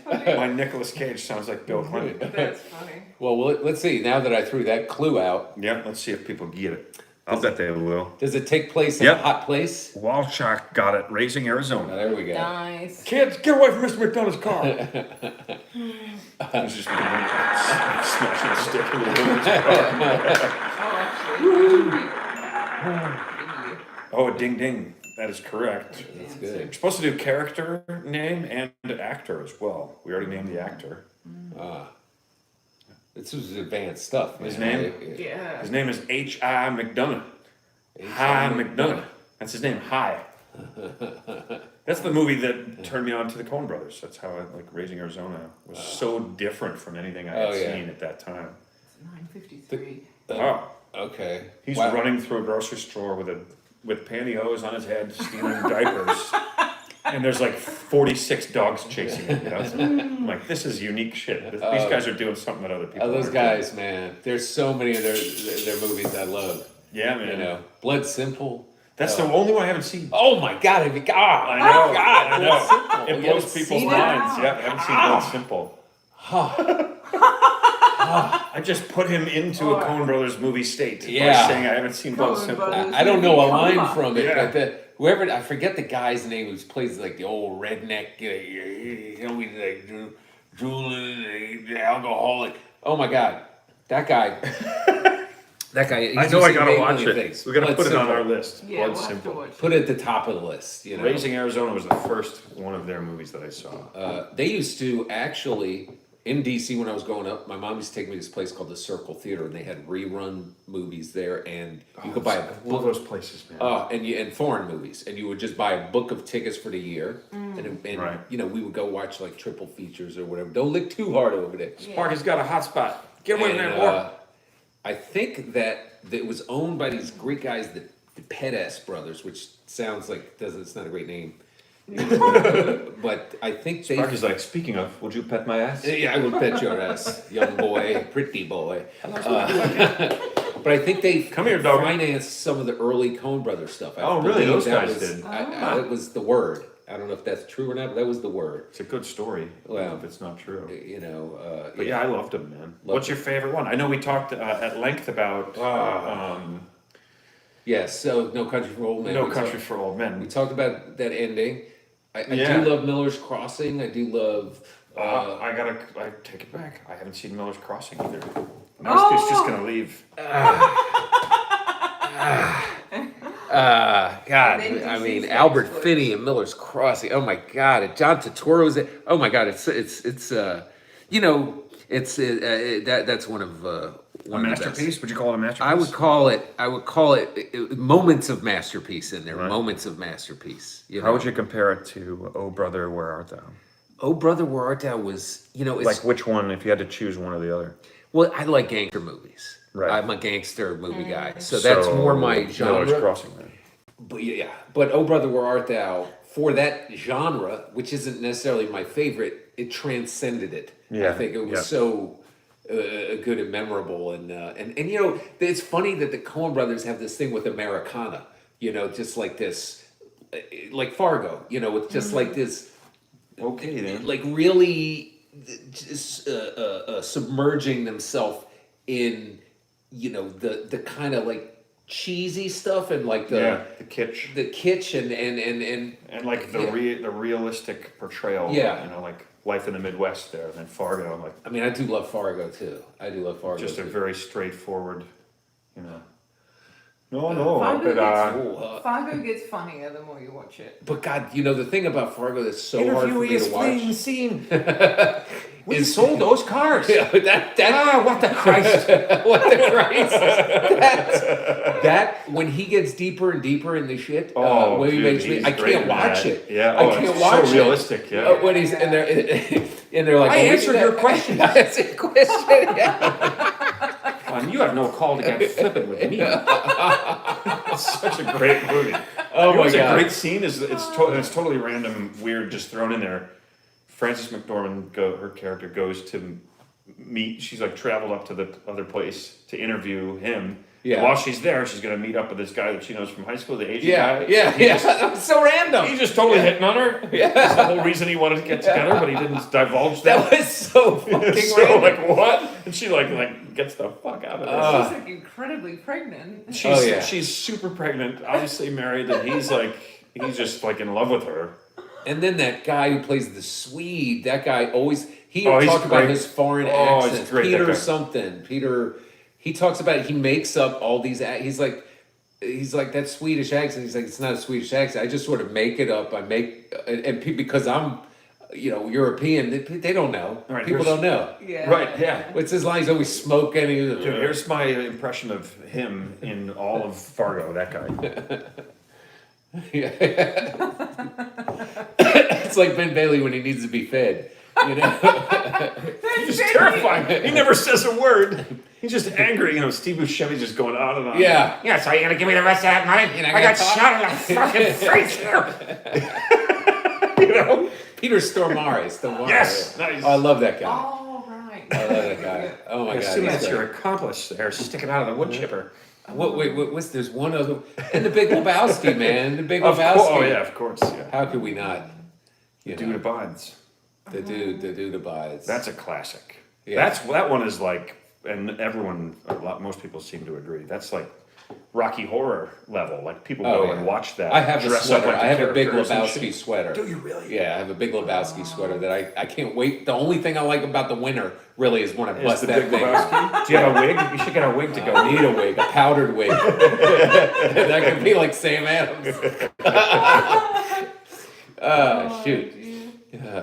S1: My Nicolas Cage sounds like Bill Clinton.
S4: That's funny.
S3: Well, let's see. Now that I threw that clue out,
S1: Yeah, let's see if people get it. I'll bet they will.
S3: does it take place in
S1: Yep.
S3: a hot place?
S1: Walchuk got it. Raising
S3: Oh,
S1: Arizona.
S3: there we go.
S4: Nice.
S1: Kids, get away from Mr. McDonald's car. He's just smashing a stick in the Oh, ding ding. That is correct.
S3: That's good.
S1: We're supposed to do character name and actor as well. We already named the actor.
S3: This is advanced stuff, man.
S1: His name?
S4: Yeah.
S1: His name is H.I. McDonough. Hi McDonough. That's his name. Hi. That's the movie that turned me on to the Coen Brothers. That's how I like Raising Arizona was so different from anything I had seen at that time.
S4: It's 9:53.
S1: Oh,
S3: Okay.
S1: he's
S3: Wow.
S1: running through a grocery store with pantyhose on his head, stealing diapers, and there's like 46 dogs chasing him. You know? I'm like, this is unique shit. These guys are doing something that other people.
S3: Oh, those
S1: aren't
S3: guys, man. There's so many of their movies I love.
S1: doing. Yeah, man.
S3: You know, Blood Simple.
S1: That's the only one I haven't seen.
S3: Oh my God!
S1: I know.
S3: God,
S1: I
S3: Blood Simple.
S1: know. It
S3: You
S1: blows
S3: haven't
S1: people's
S3: seen it?
S1: minds. Yeah, I haven't seen Blood Simple. I just put him into a Coen Brothers movie state by
S3: Yeah.
S1: saying I haven't seen Blood
S4: Coen
S1: Simple.
S4: Brothers.
S3: I don't know a line
S4: Come on.
S3: from it,
S1: Yeah.
S3: but whoever I forget the guy's name who plays like the old redneck, like drooling, the alcoholic. Oh my God, that guy. That guy.
S1: I
S3: he's
S1: know I
S3: just
S1: gotta
S3: made
S1: watch
S3: many
S1: it.
S3: things.
S1: We gotta
S3: Blood
S1: put it on
S3: Simple.
S1: our list.
S4: Yeah,
S1: Blood
S4: we'll have to
S1: Simple.
S4: watch
S3: Put it at the top of the list. You know,
S1: Raising Arizona was the first one of their movies that I saw.
S3: They used to actually in DC when I was growing up. My mom used to take me to this place called the Circle Theater, and they had rerun movies there, and you could buy a
S1: I love those places, man.
S3: and foreign movies, and you would just buy a book of tickets for the year, and
S1: Right.
S3: you know we would go watch like triple features or whatever. Don't look too hard over there.
S1: Sparky's got a hot spot. Get away from
S3: And,
S1: that war.
S3: I think that it was owned by these Greek guys, the Pettis brothers, which sounds like it's not a great name. But I think they.
S1: Sparky's like, speaking of, would you pet my ass?
S3: Yeah, I will pet your ass, young boy, pretty boy. But I think they
S1: Come here, dog.
S3: financed some of the early Coen Brothers stuff. I
S1: Oh, really?
S3: believe
S1: Those
S3: that
S1: guys
S3: was-
S1: did.
S3: That was the word. I don't know if that's true or not, but that was the word.
S1: It's a good story,
S3: Well,
S1: if it's not true.
S3: You know.
S1: But yeah, I loved him, man. What's your favorite one? I know we talked at length about
S3: Yes. So No Country for Old Men.
S1: No
S3: We
S1: Country
S3: talked-
S1: for Old Men.
S3: We talked about that ending. I
S1: Yeah.
S3: do love Miller's Crossing. I do love.
S1: I take it back. I haven't seen Miller's Crossing either. Now he's just gonna leave.
S3: God,
S4: And then
S3: I mean
S4: DC's
S3: Albert
S4: Netflix.
S3: Finney and Miller's Crossing. Oh my God, and John Turturro's it. Oh my God, it's you know that's one of
S1: A
S3: one of the best.
S1: masterpiece? Would you call it a masterpiece?
S3: I would call it moments of masterpiece in there.
S1: Right.
S3: Moments of masterpiece. You know?
S1: How would you compare it to Oh Brother, Where Art Thou?
S3: Oh Brother, Where Art Thou was it's
S1: Like which one, if you had to choose one or the other?
S3: well, I like gangster movies.
S1: Right.
S3: I'm a gangster movie guy, so that's more my genre.
S1: Miller's Crossing, then.
S3: But yeah, but Oh Brother, Where Art Thou? For that genre, which isn't necessarily my favorite, it transcended it.
S1: Yeah,
S3: I think it was
S1: yeah.
S3: so good and memorable, and you know, it's funny that the Coen Brothers have this thing with Americana. You know, just like this, like Fargo. You know, with just like this,
S1: Okay, then.
S3: like really just submerging themselves in, you know, the kind of like cheesy stuff and like
S1: The kitsch.
S3: the kitsch and
S1: And like the
S3: Yeah.
S1: the realistic portrayal.
S3: Yeah.
S1: You know, like life in the Midwest there. And then Fargo, like
S3: I mean, I do love Fargo too. I do love Fargo.
S1: just a
S3: too.
S1: very straightforward, you know. No,
S4: Fargo
S1: but
S4: Fargo gets funnier the more you watch it.
S3: But God, you know the thing about Fargo that's so hard for me to watch.
S1: scene.
S3: We
S1: sold those cars.
S3: Yeah, that
S1: what the Christ.
S3: what the Christ. That when he gets deeper and deeper in the shit,
S1: Oh,
S3: when he
S1: dude,
S3: makes me,
S1: he's
S3: I
S1: great
S3: can't
S1: in
S3: watch
S1: that.
S3: it.
S1: Yeah,
S3: I
S1: oh,
S3: can't
S1: it's
S3: watch
S1: so
S3: it.
S1: realistic, yeah.
S3: When he's and they're like,
S1: I
S3: "Well,
S1: answered your question."
S3: I answered your question. Yeah.
S1: You have no call to get flippant with me. It's such a great movie.
S3: Oh
S1: You know
S3: my
S1: what's
S3: God.
S1: a great scene is it's totally random, weird, just thrown in there. Frances McDormand, her character goes to meet. She's like traveled up to the other place to interview him.
S3: Yeah.
S1: While she's there, she's gonna meet up with this guy that she knows from high school, the Asian
S3: Yeah,
S1: guy.
S3: yeah. That was so random.
S1: He's just totally hitting on her.
S3: Yeah.
S1: That's the whole reason he wanted to get together, but he didn't divulge
S3: That
S1: that.
S3: was so fucking
S1: So
S3: random.
S1: like what? And she like gets the fuck out of there.
S4: She's like incredibly pregnant.
S1: She's super pregnant, obviously married, and he's just like in love with her.
S3: And then that guy who plays the Swede, that guy always
S1: He's
S3: talked about
S1: great.
S3: his foreign
S1: Oh, he's
S3: accents.
S1: great, that
S3: Peter
S1: guy.
S3: something. Peter. He talks about he makes up all these. He's like that Swedish accent. He's like, it's not a Swedish accent. I just sort of make it up. I make because I'm, European. They don't know.
S1: Right,
S3: People don't know.
S4: Yeah.
S1: Right, yeah.
S3: What's his line? He's always smoking.
S1: Dude, here's my impression of him in all of Fargo, that guy.
S3: It's like Ben Bailey when he needs to be fed.
S1: He's terrifying. He never says a word. He's just angry. Steve Buscemi's just going on and on.
S3: Yeah.
S5: Yeah, so you're gonna give me the rest of that money? I got shot in the fucking face here.
S3: Peter Stormare.
S1: Yes, nice.
S3: Oh, I love that guy.
S4: Oh, right.
S3: I love that guy. Oh my
S1: I
S3: god.
S1: assume
S3: he's
S1: that's
S3: great.
S1: your accomplice there, sticking out of the wood chipper.
S3: What's there's one other and the Big Lebowski, man. The Big
S1: Of
S3: Lebowski.
S1: course, oh yeah, of course. Yeah.
S3: How could we not?
S1: Dude abides.
S3: The dude abides.
S1: That's a classic.
S3: Yeah.
S1: That one is like, and most people seem to agree. That's like Rocky Horror level. Like people go and watch that.
S3: I have a
S1: dress up
S3: sweater.
S1: like the
S3: I have a Big
S1: characters and
S3: Lebowski
S1: shit.
S3: sweater.
S1: Do you really?
S3: Yeah, I have a Big Lebowski sweater that I can't wait. The only thing I like about the winter really is when I
S1: Is
S3: bust
S1: the
S3: that
S1: Big
S3: thing.
S1: Lebowski? Do you have a wig? You should get a wig to go.
S3: I need a wig, a powdered wig. That could be like Sam Adams. Shoot.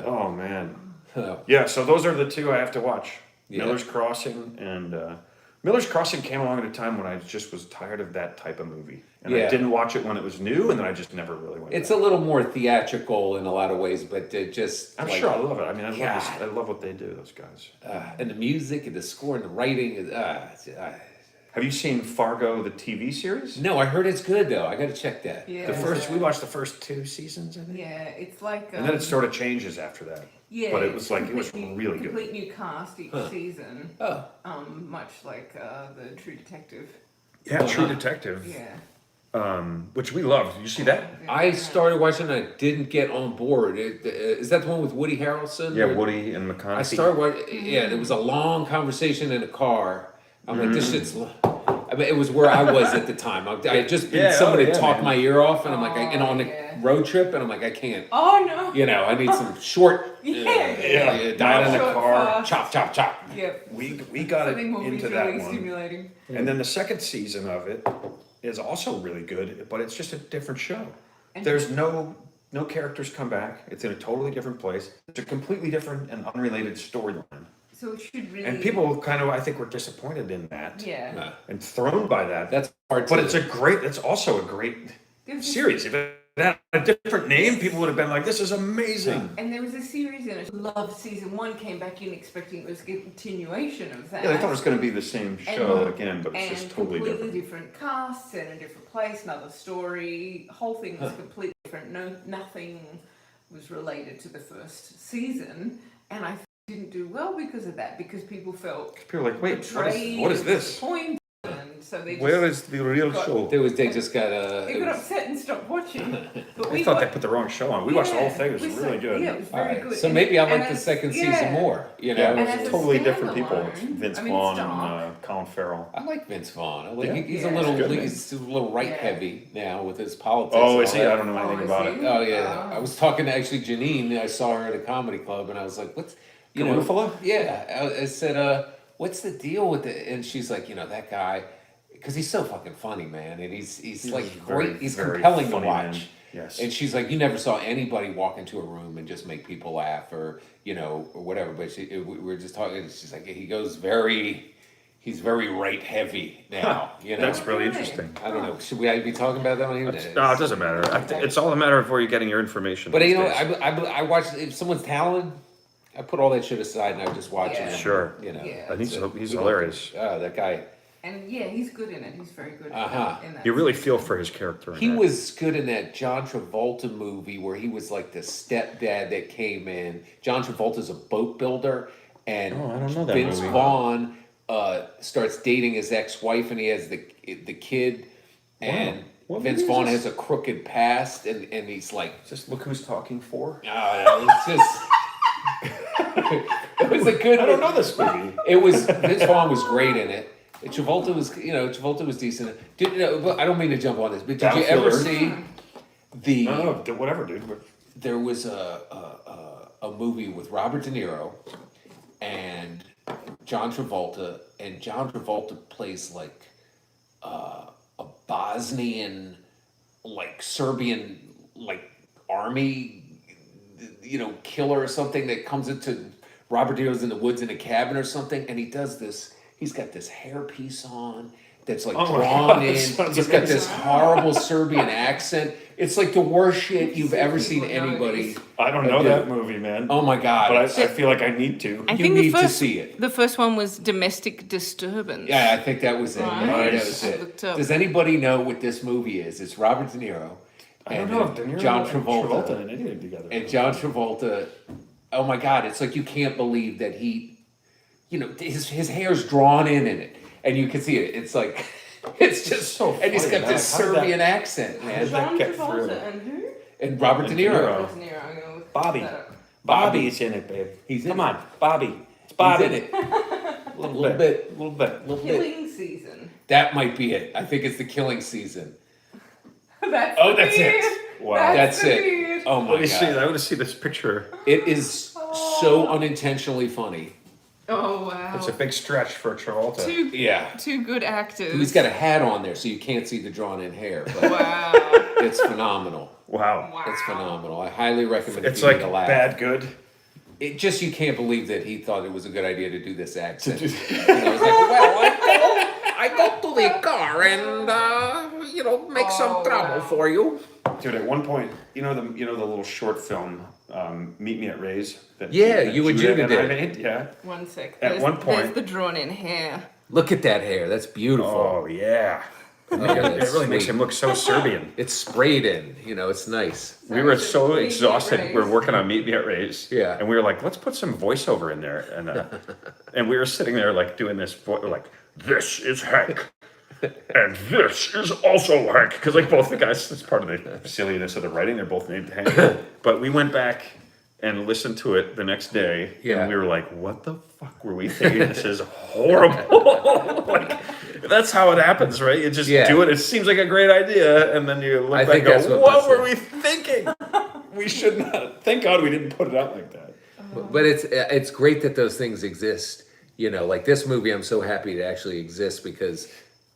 S1: Oh man.
S3: Oh.
S1: Yeah. So those are the two I have to watch.
S3: Yeah.
S1: Miller's Crossing and Miller's Crossing came along at a time when I just was tired of that type of movie, and
S3: Yeah.
S1: I didn't watch it when it was new, and then I just never really went.
S3: It's
S1: back.
S3: a little more theatrical in a lot of ways, but just
S1: I'm
S3: like,
S1: sure I love it. I mean,
S3: God.
S1: I love what they do. Those guys.
S3: And the music and the score and the writing is
S1: Have you seen Fargo, the TV series?
S3: no, I heard it's good though. I got to check that.
S4: Yeah.
S1: We watched the first 2 seasons, I think.
S4: Yeah, it's like.
S1: And then it sort of changes after that.
S4: Yeah,
S1: But it
S4: it's
S1: was like, it was
S4: completely-
S1: really good.
S4: Complete new cast each season.
S3: Oh,
S4: Much like the True Detective.
S1: Yeah, True Detective,
S4: Yeah.
S1: which we loved. You see that?
S3: I started watching and I didn't get on board. Is that the one with Woody Harrelson?
S1: Yeah, Woody and McConaughey.
S3: I started watching. Yeah, there was a long conversation in a car. I'm like, this shit's. I mean, it was where I was at the time. I had just been somebody to talk my ear off, and I'm like, and on a road trip, and I'm like, I can't.
S4: Oh no.
S3: I need some short.
S4: Yeah.
S3: Dial in the
S4: Short,
S3: car.
S4: fast.
S3: Chop, chop, chop.
S4: Yep.
S1: We got
S4: Something more
S1: into that
S4: visually
S1: one.
S4: stimulating.
S1: And then the second season of it is also really good, but it's just a different show. There's no characters come back. It's in a totally different place. It's a completely different and unrelated storyline.
S4: So it should really.
S1: And people kind of, I think, were disappointed in that.
S4: Yeah.
S1: And thrown by that.
S3: That's hard.
S1: But it's also a great series. If it had a different name, people would have been like, this is amazing.
S4: And there was a series in it. Loved season 1. Came back in expecting it was a continuation of that.
S1: Yeah, they thought it was going to be the same show again, but it's just totally
S4: completely
S1: different.
S4: casts in a different place, another story. Whole thing was completely different. Nothing was related to the first season, and I didn't do well because of that. Because people felt
S1: People are like, wait,
S4: betrayed,
S1: what is this?
S4: disappointed, and so they
S1: Where
S4: just
S1: is the real show?
S3: They just got
S4: they got upset and stopped watching. But
S1: I thought they put the wrong show on. We watched the whole thing. It was
S4: we
S1: really
S4: saw-
S1: good.
S4: Yeah, it was
S3: All
S4: very
S3: right.
S4: good.
S3: So
S4: And-
S3: maybe I
S4: and
S3: like the
S4: as-
S3: second
S4: yeah.
S3: season more.
S1: Yeah,
S4: And
S1: it
S4: as
S1: was
S4: a
S1: totally different people.
S4: standalone,
S1: It's Vince
S4: I mean,
S1: Vaughn
S4: it's
S1: and Colin Farrell.
S3: I like Vince Vaughn. I like,
S1: Yeah.
S3: he's
S4: Yeah.
S3: a little
S1: He's good,
S3: he's a little right
S4: Yeah.
S3: heavy now with his politics.
S1: Oh,
S3: and
S1: is
S3: all
S1: he?
S3: that.
S1: I don't know anything
S4: is
S1: about
S4: he?
S1: it.
S3: Oh yeah, I was talking to actually Janine. I saw her at a comedy club, and I was like, "What's
S1: Garufalo?
S3: Yeah, I said, "What's the deal with it?" And she's like, "That guy, because he's so fucking funny, man, and he's like
S1: very,
S3: great. He's
S1: very
S3: compelling to
S1: funny
S3: watch."
S1: man. Yes.
S3: And she's like, "You never saw anybody walk into a room and just make people laugh, or or whatever." But we were just talking. And she's like, he's very right heavy now.
S1: That's really interesting.
S3: I don't know. Should we be talking about that on here?
S1: No, it doesn't matter. It's all a matter of where you're getting your information.
S3: But
S1: these days.
S3: I watch if someone's talented, I put all that shit aside and I just watch
S4: Yeah.
S3: it.
S1: Sure.
S4: Yeah.
S1: I think he's hilarious.
S3: That guy.
S4: And yeah, he's good in it. He's very good
S3: Uh-huh.
S4: in that.
S1: You really feel for his character. in
S3: He
S1: that.
S3: was good in that John Travolta movie where he was like the stepdad that came in. John Travolta's a boat builder, and
S1: Oh, I don't know that
S3: Vince
S1: movie.
S3: Vaughn starts dating his ex-wife, and he has the kid, and
S1: What
S3: Vince
S1: movie is
S3: Vaughn
S1: this?
S3: has a crooked past, and he's like,
S1: Just Look Who's Talking 4.
S3: it's just. It was a good.
S1: I don't know this movie.
S3: It was Vince Vaughn was great in it. Travolta was decent. But I don't mean to jump on this, but did you ever
S1: Battlefield
S3: see the?
S1: I don't know, whatever, dude.
S3: There was a movie with Robert De Niro and John Travolta, and John Travolta plays like a Bosnian, like Serbian, like army, killer or something that comes into Robert De Niro's in the woods in a cabin or something, and he does this. He's got this hairpiece on that's like drawn in. He's got this horrible Serbian accent. It's like the worst shit you've ever seen anybody.
S1: I don't know that movie, man.
S3: Oh my god!
S1: But I feel like I need to.
S4: I
S3: You
S4: think
S3: need
S4: the
S3: to
S4: first,
S3: see it.
S4: The first one was Domestic Disturbance.
S3: Yeah, I think that was it.
S4: Right.
S3: That was
S4: I
S3: it.
S4: looked up.
S3: Does anybody know what this movie is? It's Robert De Niro.
S1: I don't know if De Niro
S3: John
S1: and
S3: Travolta.
S1: and anything together.
S3: And John Travolta, oh my God, it's like you can't believe that he, his hair's drawn in it. And you can see it. It's like, it's just
S1: so
S3: and he's
S1: funny,
S3: got
S1: man.
S3: this
S1: How did that-
S3: Serbian accent, man.
S4: John
S1: get through?
S4: Travolta and who?
S3: And Robert De
S1: And De
S3: Niro.
S1: Niro.
S4: Robert De Niro. I'm gonna look
S1: Bobby.
S4: that up.
S1: Bobby's in it, babe.
S3: He's in
S1: Come
S3: it.
S1: on, Bobby. It's Bobby.
S3: He's in it.
S1: A little
S3: Little
S1: bit.
S3: bit.
S1: A little bit.
S3: Little bit.
S4: Killing Season.
S3: That might be it. I think it's the killing season.
S4: That's
S3: Oh,
S4: the
S3: that's it.
S4: beard.
S1: Wow.
S3: That's
S4: the
S3: it.
S4: beard.
S3: Oh
S1: Let
S3: my
S1: me see.
S3: God.
S1: I want to see this picture.
S3: It is so unintentionally funny.
S4: Oh wow.
S1: It's a big stretch for Travolta.
S3: Yeah.
S4: Two good actors.
S3: He's got a hat on there, so you can't see the drawn in hair. But
S4: Wow.
S3: it's phenomenal.
S1: Wow.
S4: Wow.
S3: It's phenomenal. I highly recommend it.
S1: It's
S3: if you
S1: like
S3: need a laugh.
S1: bad good.
S3: It just, you can't believe that he thought it was a good idea to do this accent. He's like, well, I go to the car and make some trouble for you.
S1: Dude, at one point, the little short film, Meet Me at Ray's.
S3: Yeah, you and Judah
S1: and I
S3: did.
S1: made. Yeah.
S4: One sec.
S1: At one point-
S4: there's the drawn in hair.
S3: Look at that hair. That's beautiful.
S1: Oh yeah.
S3: Oh,
S1: It
S3: that's
S1: really makes
S3: sweet.
S1: him look so Serbian.
S3: It's sprayed in. It's nice.
S1: We were
S4: So
S1: so
S4: Meet Me at
S1: exhausted.
S4: Ray's.
S1: We were working on Meet Me at Ray's.
S3: Yeah.
S1: And we were like, let's put some voiceover in there. And and we were sitting there like doing this, like, this is Hank. And this is also Hank. Because like both the guys, it's part of the silliness of the writing. They're both named Hank. But we went back and listened to it the next day.
S3: Yeah.
S1: And we were like, what the fuck were we thinking? This is horrible. Like, that's how it happens, right? You just
S3: Yeah.
S1: do it. It seems like a great idea. And then you look
S3: I
S1: back
S3: think
S1: and
S3: that's
S1: go,
S3: what
S1: what
S3: this
S1: were
S3: is.
S1: we thinking? We should not. Thank God we didn't put it out like that.
S3: But it's great that those things exist. Like this movie, I'm so happy to actually exist because,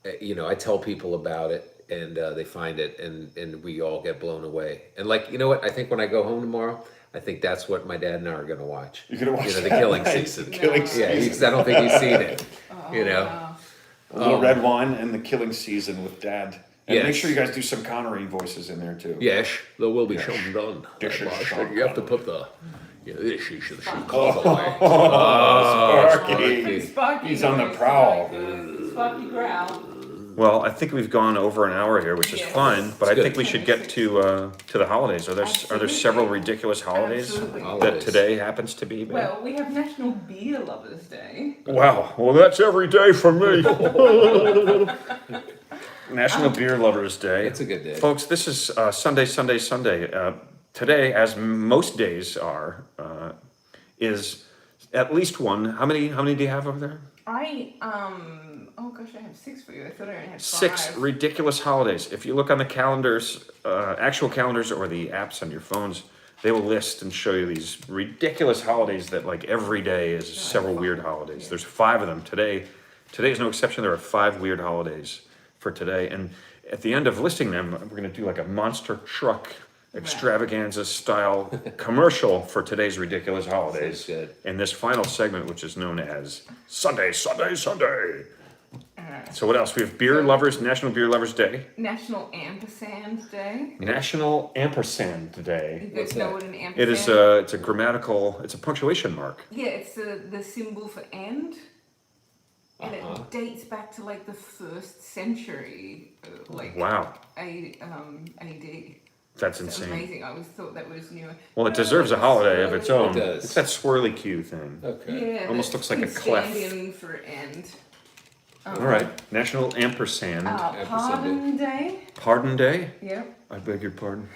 S3: I tell people about it and they find it and we all get blown away. And like, you know what? I think when I go home tomorrow, I think that's what my dad and I are going to watch.
S1: You're gonna watch
S3: the
S1: that,
S3: killing
S1: right?
S3: season.
S1: Killing
S3: Yeah,
S1: season.
S3: I don't think he's seen it.
S4: Wow.
S1: A little red wine and the killing season with Dad. And
S3: Yes.
S1: make sure you guys do some Connery voices in there too.
S3: Yes, there will be some done.
S1: This is Sean
S3: You have to put the. This is the
S1: Sparky.
S4: Sparky
S1: He's on the
S4: voice,
S1: prowl.
S4: Sparky growl.
S1: Well, I think we've gone over an hour here, which is
S4: Yes.
S1: fine. But I
S3: It's
S1: think
S3: good.
S1: we should get to the holidays. Are there
S4: Absolutely.
S1: several ridiculous holidays
S4: Absolutely.
S1: that
S3: Holidays.
S1: today happens to be?
S4: Well, we have National Beer Lovers Day.
S1: Wow. Well, that's every day for me. National Beer Lovers Day.
S3: It's a good day.
S1: Folks, this is Sunday. Today, as most days are, is at least one. How many do you have over there?
S4: Oh gosh, I have 6 for you. I thought I only had 5.
S1: 6 ridiculous holidays. If you look on the calendars, actual calendars or the apps on your phones, they will list and show you these ridiculous holidays that like every day is several weird holidays. There's 5 of them today. Today is no exception. There are 5 weird holidays for today. And at the end of listing them, we're going to do like a monster truck extravaganza style commercial for today's ridiculous holidays.
S3: Sounds good.
S1: In this final segment, which is known as Sunday. So what else? We have National Beer Lovers Day.
S4: National Ampersand Day.
S1: National Ampersand
S4: You
S1: Day.
S4: guys know what an ampersand
S1: It is it's a grammatical, it's a punctuation mark.
S4: Yeah, it's the symbol for end. And it dates back to like the 1st century,
S1: Wow.
S4: AD.
S1: That's
S4: It's
S1: insane.
S4: amazing. I always thought that was new.
S1: Well, it deserves a holiday of its own.
S3: It does.
S1: It's that swirly Q thing.
S3: Okay.
S4: Yeah,
S1: Almost
S4: that
S1: looks like a
S4: can
S1: clef.
S4: stand in for end.
S1: All right, National Ampersand.
S4: Pardon Day.
S1: Pardon Day?
S4: Yep.
S1: I beg your pardon.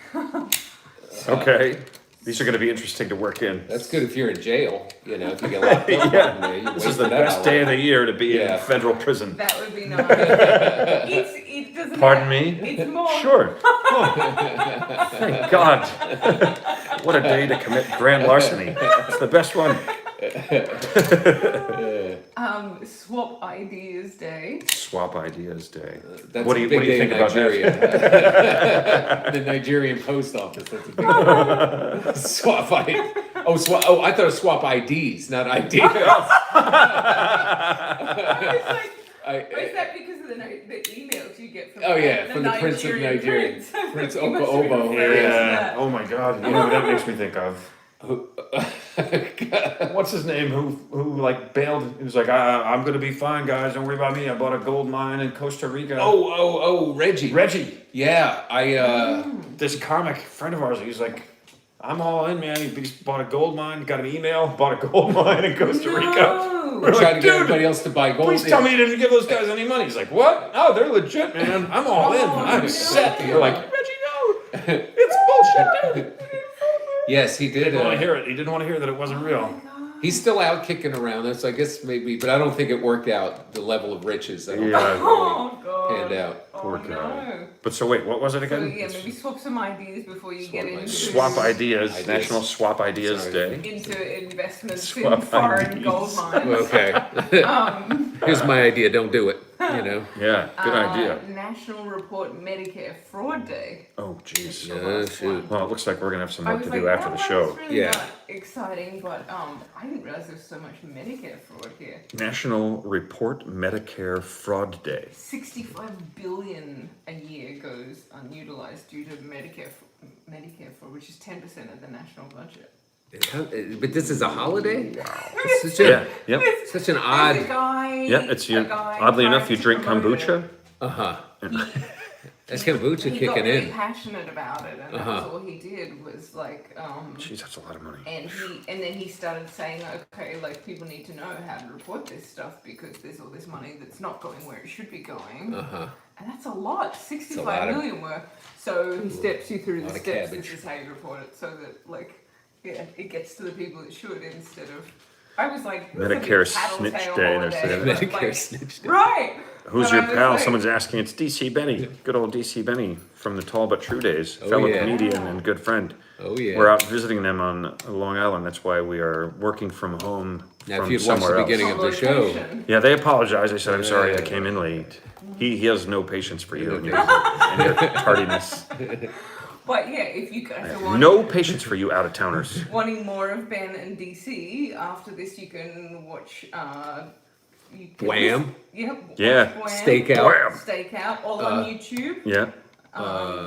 S1: Okay, these are going to be interesting to work in.
S3: That's good if you're in jail, you know, if you get locked up.
S1: Yeah. This is the best day of the year to be
S3: Yeah.
S1: in federal prison.
S4: That would be nice. It doesn't.
S1: Pardon
S4: have-
S1: me?
S4: It's more.
S1: Sure. Oh, thank God. What a day to commit grand larceny. It's the best one.
S4: Swap Ideas Day.
S1: Swap Ideas Day.
S3: That's
S1: What do
S3: a
S1: you-
S3: big
S1: what do you
S3: day
S1: think
S3: in
S1: about that?
S3: Nigeria. The Nigerian post office. That's a big day. Swap ID. Oh, I thought it was swap IDs, not ideas.
S4: Is that because of the emails you get from?
S3: Oh, yeah, from the Prince of Nigeria. Prince
S4: You must
S3: Opo
S4: be
S3: Obo.
S4: referring to
S1: Yeah.
S4: that.
S1: Oh my God. You know what that makes me think of? What's his name? Who like bailed? He was like, I'm gonna be fine, guys. Don't worry about me. I bought a gold mine in Costa Rica.
S3: Reggie.
S1: Reggie,
S3: Yeah,
S1: this comic friend of ours. He was like, I'm all in, man. He just bought a gold mine. Got an email. Bought a gold mine in Costa Rica.
S4: No.
S1: We're
S3: tried
S1: like,
S3: to get
S1: dude,
S3: everybody else to buy gold.
S1: please tell me you didn't give those guys any money. He's like, what? Oh, they're legit, man. I'm all in. I'm
S4: no.
S1: set. You're like, Reggie, no. It's bullshit, dude.
S3: Yes, he
S1: He
S3: did.
S1: didn't want to hear it. He didn't want to hear that it wasn't real.
S3: He's still out kicking around. That's, I guess, maybe, but I don't think it worked out. The level of riches. I don't think
S1: Yeah.
S3: it
S4: Oh God.
S3: panned out.
S1: Poor
S4: Oh,
S1: guy.
S4: no.
S1: But so wait, what was it
S4: So
S1: again?
S4: yeah, maybe swap some ideas before you get into
S3: ideas.
S1: Swap Ideas,
S3: Ideas.
S1: National Swap Ideas
S3: Sorry.
S1: Day.
S4: into investments
S1: Swap
S4: in foreign
S1: ideas.
S4: gold mines.
S3: Okay. Here's my idea. Don't do it. You know.
S1: Yeah, good idea.
S4: National Report Medicare Fraud Day.
S1: Oh, jeez.
S3: Yeah, shoot.
S1: Well, it looks like we're gonna have some
S4: I
S1: work
S4: was
S1: to
S4: like,
S1: do after
S4: that
S1: the
S4: one's
S1: show.
S4: really
S3: Yeah.
S4: not exciting, but I didn't realize there was so much Medicare fraud here.
S1: National Report Medicare Fraud Day.
S4: 65 billion a year goes unutilized due to Medicare fraud, which is 10% of the national budget.
S3: But this is a holiday. It's such
S1: Yeah,
S3: a,
S1: yep.
S3: such an
S4: There's a
S3: odd.
S4: guy.
S1: Yeah, it's
S4: a
S1: you.
S4: guy
S1: Oddly enough, you
S4: trying to
S1: drink
S4: promote it.
S1: kombucha.
S3: Uh huh. That's
S4: He
S3: kombucha
S4: got
S3: kicking
S4: really
S3: in.
S4: passionate about it, and that's all he did was like,
S1: Jeez, that's a lot of money.
S4: and then he started saying, okay, like people need to know how to report this stuff because there's all this money that's not going where it should be going, and that's a lot, 65
S3: of-
S4: million worth. So he steps you through the
S3: lot of
S4: steps.
S3: cabbage.
S4: This is how you report it, so that like, yeah, it gets to the people it should instead of. I was like, this is like a
S1: Medicare
S4: tattletale
S1: snitch day, they're
S4: holiday,
S1: saying.
S4: but,
S3: Medicare
S4: like,
S3: snitch day.
S4: right?
S1: Who's
S4: But
S1: your
S4: I was
S1: pal?
S4: like-
S1: Someone's asking. It's DC Benny. Good old DC Benny from the Tall But True days. Fellow
S3: yeah.
S1: comedian and good friend.
S3: Oh yeah.
S1: We're out visiting them on Long Island. That's why we are working from home
S3: Now, if
S1: from
S3: you'd watched
S1: somewhere
S3: the
S1: else.
S3: beginning
S4: On
S3: of the show,
S4: location.
S1: Yeah, they apologized. They said, I'm sorry I
S3: Yeah.
S1: came in late. He has no patience for you
S3: No
S1: and your tardiness.
S4: But yeah, if you guys are
S1: No patience for you out-of-towners.
S4: wanting more of Ben and DC, after this you can watch. You can
S3: Wham.
S4: Yep.
S1: Yeah.
S4: watch Wham.
S3: Stakeout.
S4: Stakeout, all on YouTube.
S1: Yeah.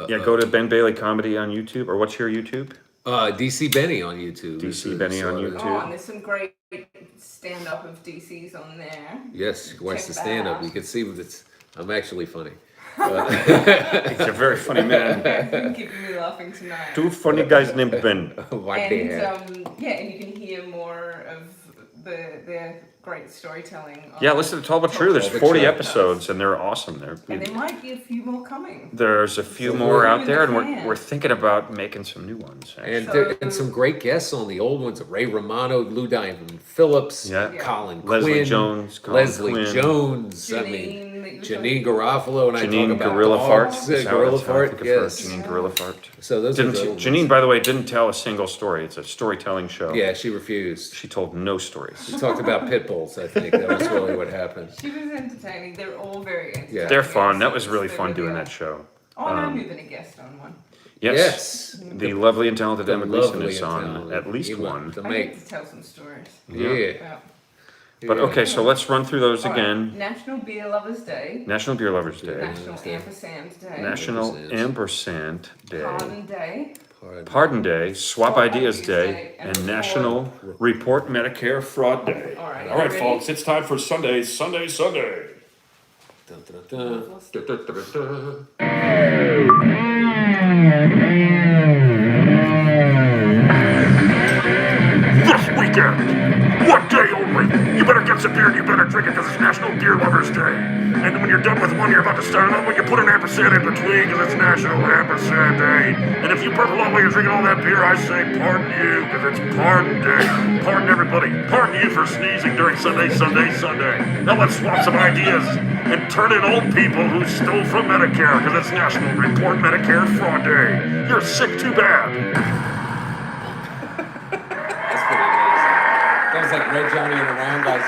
S1: Yeah, go to Ben Bailey Comedy on YouTube. Or what's your YouTube?
S3: DC Benny on YouTube.
S1: DC Benny on YouTube.
S4: Oh, and there's some great stand-up of DC's on there.
S3: Yes, watch
S4: Check
S3: the
S4: that
S3: stand-up.
S4: out.
S3: You can see that I'm actually funny.
S1: He's a very funny man.
S4: You've been keeping me laughing tonight.
S1: Two funny guys named Ben.
S3: What the heck?
S4: And and you can hear more of their great storytelling. On
S1: Yeah, listen to Tall But True. There's
S3: Tall But
S1: 40
S3: True.
S1: episodes, and they're awesome.
S4: And there might be a few more coming.
S1: There's a few
S3: So
S1: more
S3: we're
S1: out
S4: in
S1: there,
S4: the
S1: and
S4: can.
S1: we're thinking about making some new ones. actually.
S3: And,
S4: So-
S3: and some great guests on the old ones: Ray Romano, Lou Diamond Phillips,
S1: Yeah.
S3: Colin
S1: Leslie
S3: Quinn,
S1: Jones, Colin
S3: Leslie
S1: Quinn.
S3: Jones. I
S4: Janine,
S3: mean,
S4: that you were
S3: Janine Garofalo, and I
S1: Janine
S3: talk about
S1: Gorilla Fart.
S3: dogs,
S1: That's how-
S3: Gorilla
S1: that's how I
S3: Fart.
S1: think of her,
S3: Yes.
S1: Janine Gorilla Fart.
S3: So those are
S1: Didn't
S3: the
S1: she,
S3: old
S1: Janine,
S3: ones.
S1: by the way, didn't tell a single story. It's a storytelling show.
S3: Yeah, she refused.
S1: She told no stories.
S3: She talked about pit bulls. I think that was really what happened.
S4: She was entertaining. They're all very entertaining.
S3: Yeah.
S1: They're fun. That was
S4: episodes.
S1: really
S4: They
S1: fun
S4: really
S1: doing
S4: are.
S1: that show.
S4: Oh, and I'm even a guest on one.
S1: Yes. The lovely and talented
S3: The
S1: Emma Gleason
S3: lovely
S1: is
S3: and
S1: on
S3: talented
S1: at least
S3: Emma.
S1: one.
S3: The
S4: I
S3: mate.
S4: get to tell some stories.
S3: Yeah.
S4: Yeah.
S1: But okay, so let's run through those
S4: All right.
S1: again.
S4: National Beer Lovers Day.
S1: National Beer Lovers Day.
S4: National Ampersand Day.
S1: National
S3: Ampersand.
S1: Ampersand Day.
S4: Pardon Day.
S1: Pardon Day, Swap
S4: Swap
S1: Ideas
S4: Ideas
S1: Day,
S4: Day,
S1: and
S4: and
S1: National Report Medicare Fraud Day.
S4: All right.
S1: All right,
S4: Ready?
S1: folks, it's time for Sunday.
S3: Dun, dun, dun.
S5: This weekend, one day only. You better get some beer and you better drink it because it's National Beer Lovers Day. And when you're done with one, you're about to start another one. You put an ampersand in between because it's National Ampersand Day. And if you burp a lot while you're drinking all that beer, I say pardon you because it's Pardon Day. Pardon everybody. Pardon you for sneezing during Sunday. Now let's swap some ideas and turn in old people who stole from Medicare because it's National Report Medicare Fraud Day. You're sick too bad.
S3: That's pretty amazing. That was like Red Johnny and the Round Guys.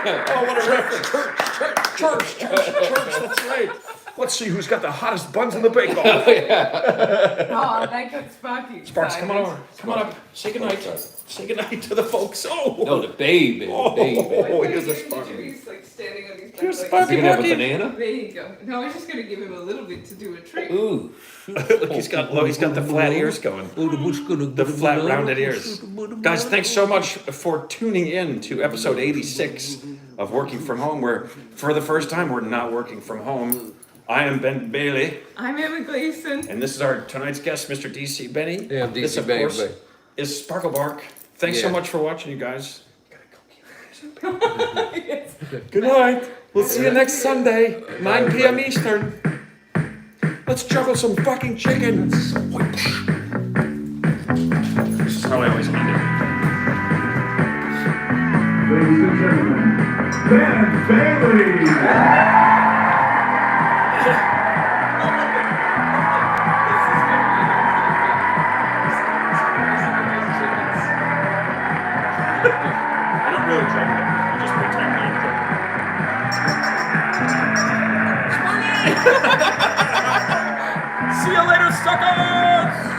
S1: Oh, what a reference. Church, that's right. Let's see who's got the hottest buns in the bake-off.
S4: Oh, that got Sparky.
S1: Sparks, come on over. Come on up. Say goodnight. Say goodnight to the folks. Oh,
S3: No, the babe.
S1: Oh.
S3: The babe.
S1: Oh, here's a Sparky.
S4: He's like standing on his back.
S1: Here's
S4: like,
S1: Sparky.
S3: Is he gonna have a banana?
S4: There you go. No, I was just gonna give him a little bit to do a trick.
S3: Ooh.
S1: Look, he's got the flat ears going. The flat, rounded ears. Guys, thanks so much for tuning in to episode 86 of Working From Home, where for the first time we're not working from home. I am Ben Bailey,
S4: I'm Emma Gleason.
S1: and this is our tonight's guest, Mr. DC Benny.
S3: Yeah, I'm
S1: This,
S3: DC
S1: of
S3: Benny.
S1: course, is Sparkle Bark. Thanks so
S3: Yeah.
S1: much for watching, you guys.
S4: Yes.
S1: Good night. We'll see you next Sunday, 9 p.m. Eastern. Let's juggle some fucking chickens. This is how I always end it.
S6: Ladies and gentlemen, Ben Bailey!
S1: I don't really juggle it. I just pretend I juggle. See you later, suckers!